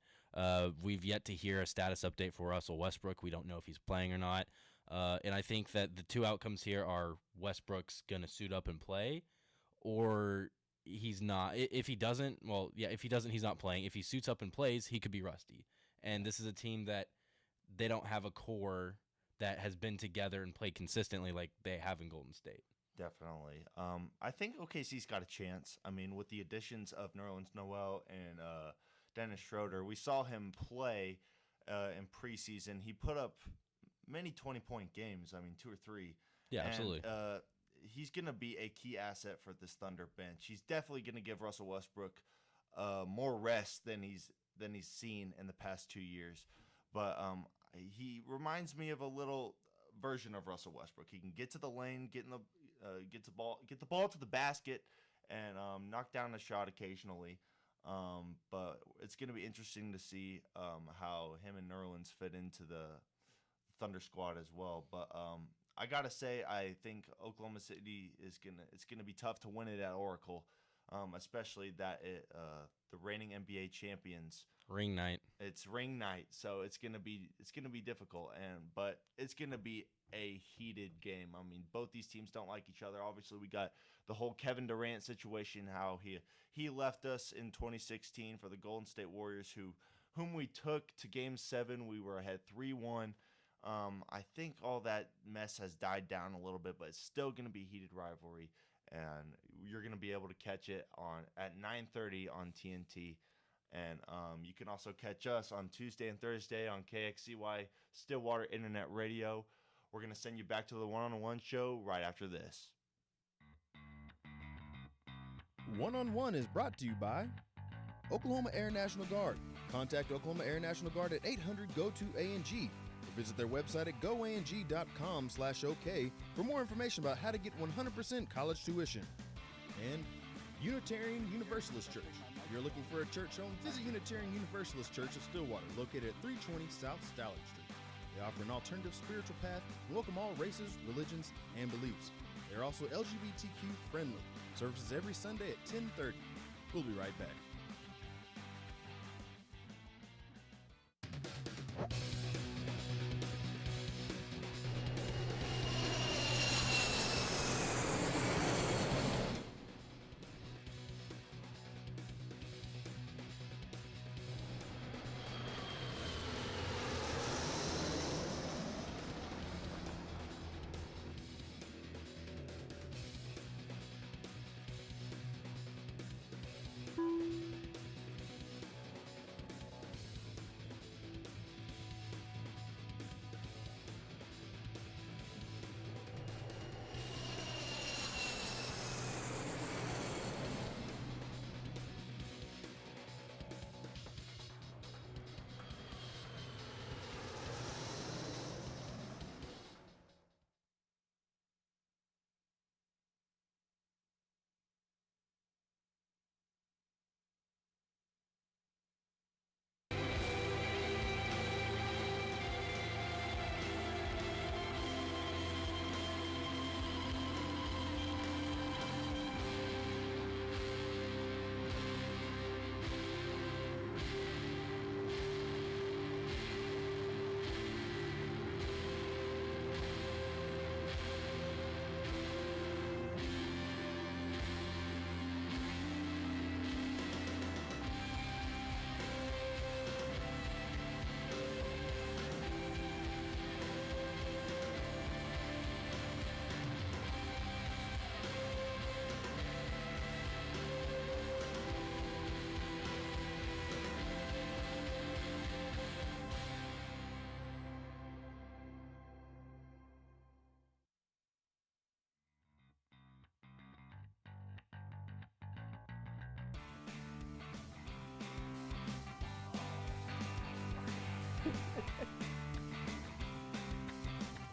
we've yet to hear a status update for Russell Westbrook. We don't know if he's playing or not. And I think that the two outcomes here are Westbrook's going to suit up and play, or he's not. If he doesn't, he's not playing. If he suits up and plays, he could be rusty. And this is a team that they don't have a core that has been together and played consistently like they have in Golden State. Definitely. I think OKC's got a chance. I mean, with the additions of Nerlens Noel and Dennis Schroeder, we saw him play in preseason. He put up many 20-point games. I mean, 2 or 3. Yeah, absolutely. He's going to be a key asset for this Thunder bench. He's definitely going to give Russell Westbrook more rest than he's seen in the past 2 years. But he reminds me of a little version of Russell Westbrook. He can get to the lane, get the ball to the basket, and knock down a shot occasionally. But it's going to be interesting to see how him and Nerlens fit into the Thunder squad as well. But I gotta say, I think Oklahoma City it's gonna be tough to win it at Oracle, especially that the reigning NBA champions. Ring night. It's ring night, so it's gonna be difficult, but it's gonna be a heated game. I mean, both these teams don't like each other. Obviously, we got the whole Kevin Durant situation, how he left us in 2016 for the Golden State Warriors, whom we took to Game 7. We were ahead 3-1. I think all that mess has died down a little bit, but it's still going to be a heated rivalry, and you're going to be able to catch it at 9:30 on TNT. And you can also catch us on Tuesday and Thursday on KXCY Stillwater Internet Radio. We're going to send you back to the one-on-one show right after this. One-on-One is brought to you by Oklahoma Air National Guard. Contact Oklahoma Air National Guard at 800-GO-TO-ANG or visit their website at goang.com/OK for more information about how to get 100% college tuition. And Unitarian Universalist Church. If you're looking for a church home, visit Unitarian Universalist Church of Stillwater, located at 320 South Stallard Street. They offer an alternative spiritual path and welcome all races, religions, and beliefs. They're also LGBTQ friendly. Services every Sunday at 10:30. We'll be right back.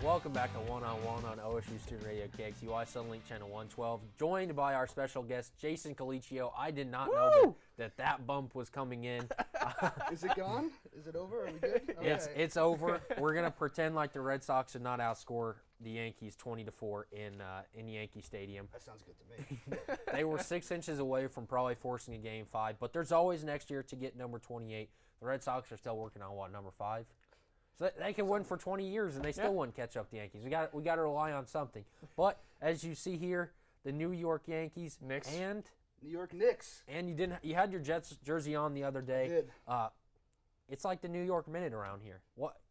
Welcome back to One-on-One on OSU Student Radio KXUY Sunlink Channel 112. Joined by our special guest, Jason Colicchio. I did not know that bump was coming in. Is it gone? Is it over? Are we good? Okay. It's over. We're going to pretend like the Red Sox did not outscore the Yankees 20-4 in Yankee Stadium. That sounds good to me. They were 6 inches away from probably forcing a Game 5, but there's always next year to get number 28. The Red Sox are still working on, number 5? So they can win for 20 years, and they still wouldn't catch up the Yankees. We got to rely on something. But as you see here, the New York Yankees and New York Knicks. And you had your Jets jersey on the other day. I did. It's like the New York Minute around here.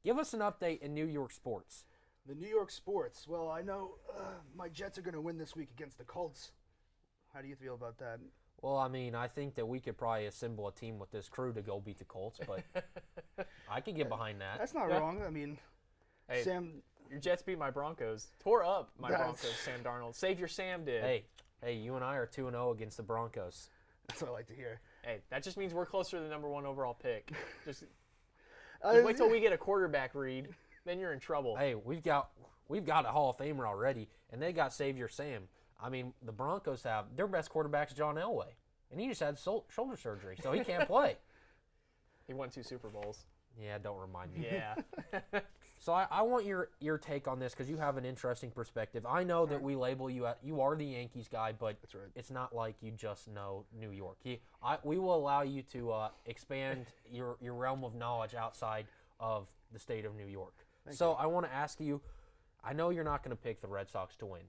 Give us an update in New York sports. The New York sports. Well, I know my Jets are going to win this week against the Colts. How do you feel about that? Well, I mean, I think that we could probably assemble a team with this crew to go beat the Colts, but I could get behind that. That's not wrong. I mean, hey, Sam. Your Jets beat my Broncos. Tore up my Broncos, Sam Darnold. Savior Sam did. Hey, you and I are 2-0 against the Broncos. That's what I like to hear. Hey, that just means we're closer to the number 1 overall pick. Just wait till we get a quarterback read, then you're in trouble. Hey, we've got a Hall of Famer already, and they got Savior Sam. I mean, the Broncos have their best quarterback's John Elway, and he just had shoulder surgery, so he can't play. He won 2 Super Bowls. Yeah, don't remind me. Yeah. So I want your take on this because you have an interesting perspective. I know that we label you you are the Yankees guy, but That's right. it's not like you just know New York. We will allow you to expand your realm of knowledge outside of the state of New York. So I want to ask you, I know you're not going to pick the Red Sox to win.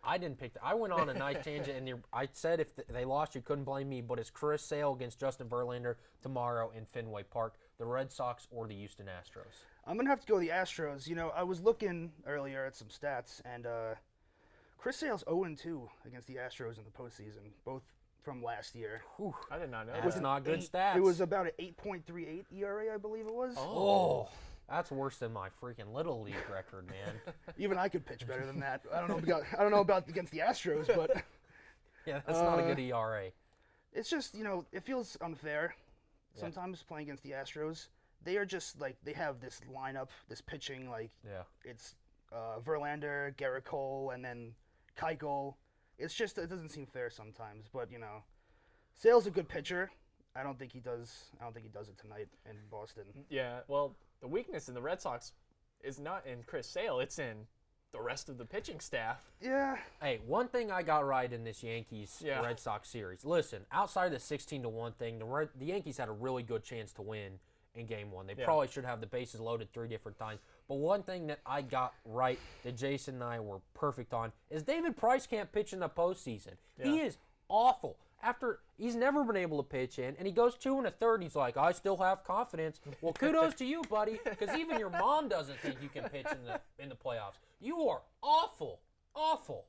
I didn't pick I went on a nice tangent, and I said if they lost, you couldn't blame me, but it's Chris Sale against Justin Verlander tomorrow in Fenway Park, the Red Sox or the Houston Astros? I'm going to have to go the Astros. You know, I was looking earlier at some stats, and Chris Sale's 0-2 against the Astros in the postseason, both from last year. Whew. I did not know That's that. not good stats. It was about an 8.38 ERA, I believe it was. Oh, that's worse than my freaking Little League record, man. Even I could pitch better than that. I don't know about against the Astros, but yeah, that's not a good ERA. It's just, you know, it feels unfair sometimes playing against the Astros. They are just like, they have this lineup, this pitching, like it's Verlander, Garrett Cole, and then Keuchel. It's just, it doesn't seem fair sometimes, but you know, Sale's a good pitcher. I don't think he does it tonight in Boston. Yeah, well, the weakness in the Red Sox is not in Chris Sale, it's in the rest of the pitching staff. Yeah. Hey, one thing I got right in this Yankees-Red Sox series. Listen, outside of the 16-1 thing, the Yankees had a really good chance to win in Game 1. They probably should have the bases loaded 3 different times. But one thing that I got right that Jason and I were perfect on is David Price can't pitch in the postseason. Yeah. He is awful. He's never been able to pitch in, and he goes 2 1/3. He's like, I still have confidence. Well, kudos to you, buddy, because even your mom doesn't think you can pitch in the playoffs. You are awful, awful.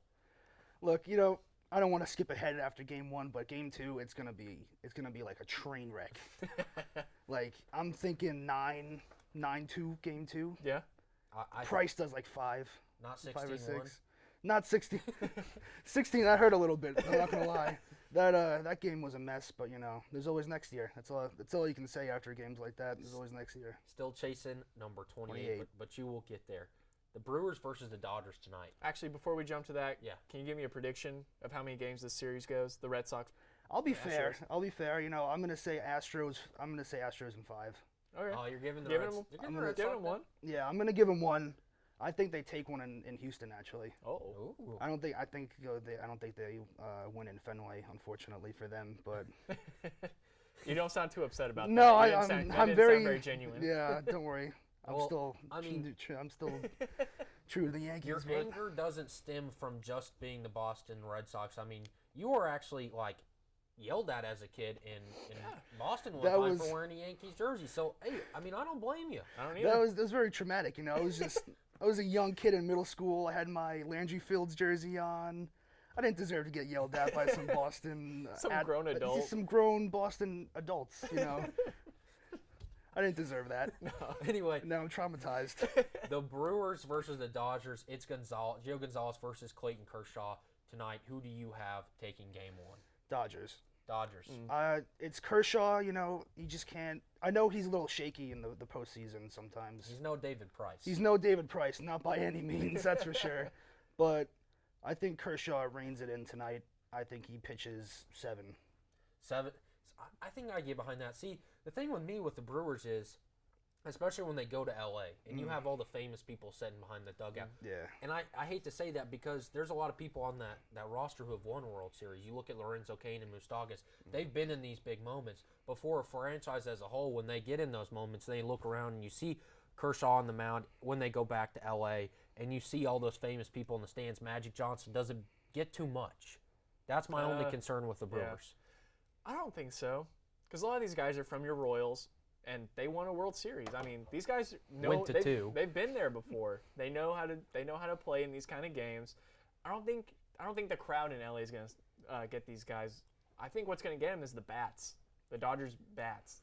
Look, you know, I don't want to skip ahead after Game 1, but Game 2, it's gonna be like a train wreck. Like I'm thinking 9-2 Game 2. Yeah. Price does like 5. Not 16-1. 5 or 6. Not 16. 16. That hurt a little bit. I'm not gonna lie. That game was a mess, but you know, there's always next year. That's all you can say after games like that. There's always next year. Still chasing number 28. But you will get there. The Brewers versus the Dodgers tonight. Actually, before we jump to that, can you give me a prediction of how many games this series goes? The Red Sox. I'll be fair. You know, I'm gonna say Astros. I'm gonna say Astros in 5. Okay. Oh, you're giving the Red Sox one. Yeah, I'm gonna give them 1. I think they take one in Houston, actually. Oh. I don't think they win in Fenway, unfortunately for them. But you don't sound too upset about that. No, I'm very genuine. Yeah, don't worry. I'm still true to the Yankees. Your anger doesn't stem from just being the Boston Red Sox. I mean, you were actually like yelled at as a kid in Boston one time for wearing a Yankees jersey. So hey, I mean, I don't blame you. I don't either. That was very traumatic. You know, I was a young kid in middle school. I had my Landry Fields jersey on. I didn't deserve to get yelled at by some Boston grown adults. Some grown Boston adults, you know. I didn't deserve that. No. Anyway, now I'm traumatized. The Brewers versus the Dodgers. It's Gio Gonzalez versus Clayton Kershaw tonight. Who do you have taking Game 1? Dodgers. It's Kershaw. You know, you just can't. I know he's a little shaky in the postseason sometimes. He's no David Price. He's no David Price, not by any means, that's for sure. But I think Kershaw reins it in tonight. I think he pitches 7. 7. I think I get behind that. See, the thing with me with the Brewers is, especially when they go to L.A. and you have all the famous people sitting behind the dugout. Yeah. And I hate to say that because there's a lot of people on that roster who have won a World Series. You look at Lorenzo Cain and Moustakas. They've been in these big moments. But for a franchise as a whole, when they get in those moments, they look around and you see Kershaw on the mound when they go back to L.A. and you see all those famous people in the stands. Magic Johnson doesn't get too much. That's my only concern with the Brewers. I don't think so. Because a lot of these guys are from your Royals. And they won a World Series. I mean, these guys know they've been there before. They know how to play in these kind of games. I don't think the crowd in LA is going to get these guys. I think what's going to get them is the bats, the Dodgers bats.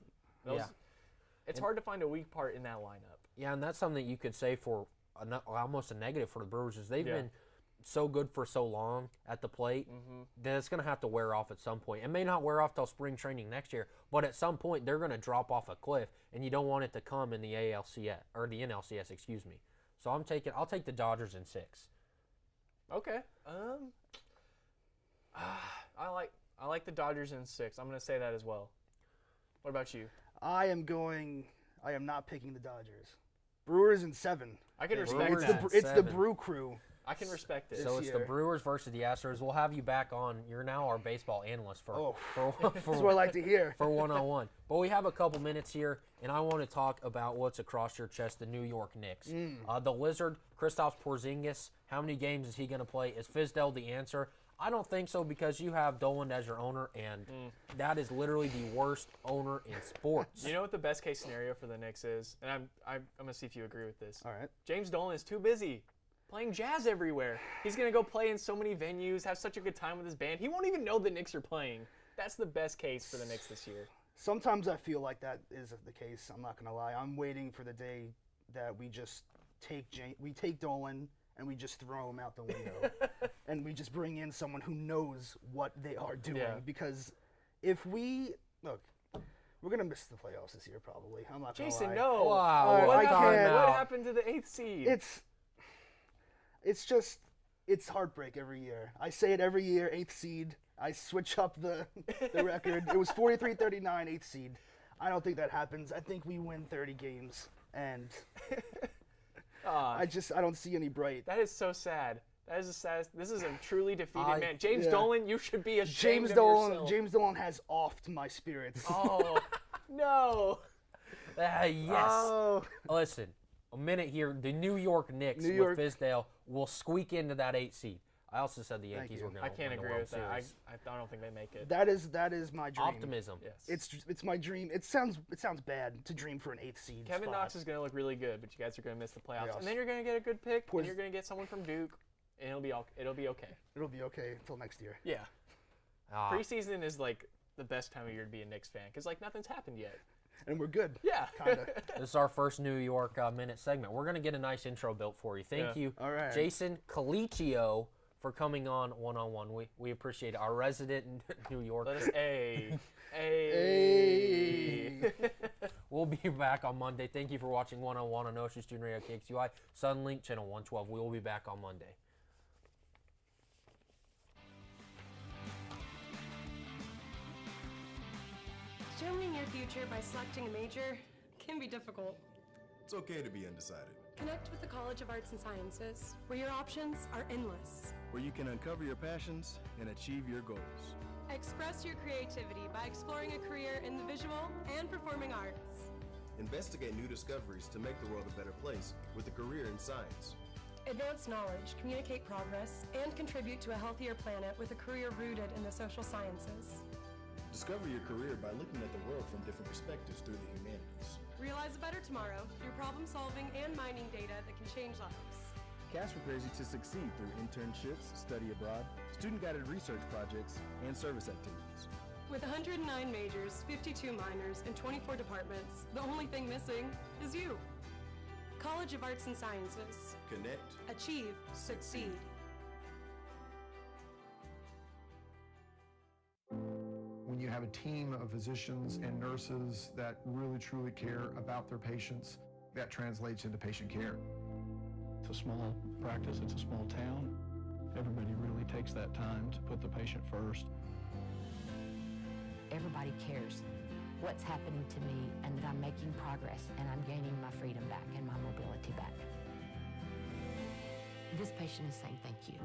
It's hard to find a weak part in that lineup. Yeah, and that's something that you could say for almost a negative for the Brewers is they've been so good for so long at the plate that it's going to have to wear off at some point. It may not wear off till spring training next year, but at some point they're going to drop off a cliff, and you don't want it to come in the ALCS or the NLCS, excuse me. So I'll take the Dodgers in 6. Okay. I like the Dodgers in 6. I'm gonna say that as well. What about you? I am not picking the Dodgers. Brewers in 7. I can It's respect that. It's the Brew Crew. I can respect it. So it's the Brewers versus the Astros. We'll have you back on. You're now our baseball analyst for That's what I like to hear. For one-on-one. But we have a couple minutes here, and I want to talk about what's across your chest, the New York Knicks. The Lizard, Kristaps Porzingis, how many games is he going to play? Is Fizdale the answer? I don't think so, because you have Dolan as your owner, and that is literally the worst owner in sports. You know what the best case scenario for the Knicks is? And I'm going to see if you agree with this. All right. James Dolan is too busy playing jazz everywhere. He's going to go play in so many venues, have such a good time with his band. He won't even know the Knicks are playing. That's the best case for the Knicks this year. Sometimes I feel like that is the case. I'm not going to lie. I'm waiting for the day that we just take Dolan and we just throw him out the window. And we just bring in someone who knows what they are doing. Yeah. Because if we – look, we're going to miss the playoffs this year probably. I'm not going to lie. Jason, no. Wow. What happened to the 8th seed? It's just – it's heartbreak every year. I say it every year, 8th seed. I switch up the record. It was 43-39, 8th seed. I don't think that happens. I think we win 30 games. And I don't see any bright. That is so sad. That is the saddest. This is a truly defeated man. James Dolan, you should be ashamed of yourself. James Dolan has offed my spirits. Oh, no. Yes. Oh. Listen, a minute here. The New York Knicks with Fizdale will squeak into that 8th seed. I also said the Yankees were going to I can't win the agree World with that. Series. I don't think they make it. That is my dream. Optimism. Yes. It's my dream. It sounds bad to dream for an 8th seed. Kevin spot. Knox is going to look really good, but you guys are going to miss the playoffs. And then you're going to get a good pick, and you're going to get someone from Duke, and it'll be okay. It'll be okay until next year. Yeah. Preseason is like the best time of year to be a Knicks fan because like nothing's happened yet. And we're good. Yeah. Kinda. This is our first New York Minute segment. We're going to get a nice intro built for you. Thank you, All right. Jason Colicchio, for coming on one-on-one. We appreciate it. Our resident New Yorker. Let us Hey. We'll be back on Monday. Thank you for watching One-on-One on Ocean Student Radio KXUI, Sunlink Channel 112. We will be back on Monday. Determining your future by selecting a major can be difficult. It's okay to be undecided. Connect with the College of Arts and Sciences, where your options are endless. Where you can uncover your passions and achieve your goals. Express your creativity by exploring a career in the visual and performing arts. Investigate new discoveries to make the world a better place with a career in science. Advance knowledge, communicate progress, and contribute to a healthier planet with a career rooted in the social sciences. Discover your career by looking at the world from different perspectives through the humanities. Realize a better tomorrow through problem solving and mining data that can change lives. CAS prepares you to succeed through internships, study abroad, student-guided research projects, and service activities. With 109 majors, 52 minors, and 24 departments, the only thing missing is you. College of Arts and Sciences. Connect. Achieve. Succeed. When you have a team of physicians and nurses that really truly care about their patients, that translates into patient care. It's a small practice, it's a small town. Everybody really takes that time to put the patient first. Everybody cares what's happening to me and that I'm making progress and I'm gaining my freedom back and my mobility back. This patient is saying thank you.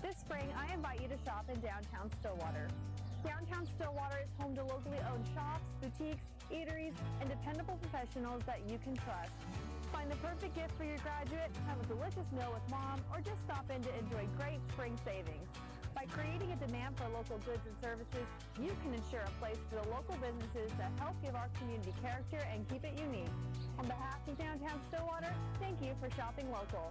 This spring, I invite you to shop in downtown Stillwater. Downtown Stillwater is home to locally owned shops, boutiques, eateries, and dependable professionals that you can trust. Find the perfect gift for your graduate, have a delicious meal with mom, or just stop in to enjoy great spring savings. By creating a demand for local goods and services, you can ensure a place for the local businesses that help give our community character and keep it unique. On behalf of Downtown Stillwater, thank you for shopping local.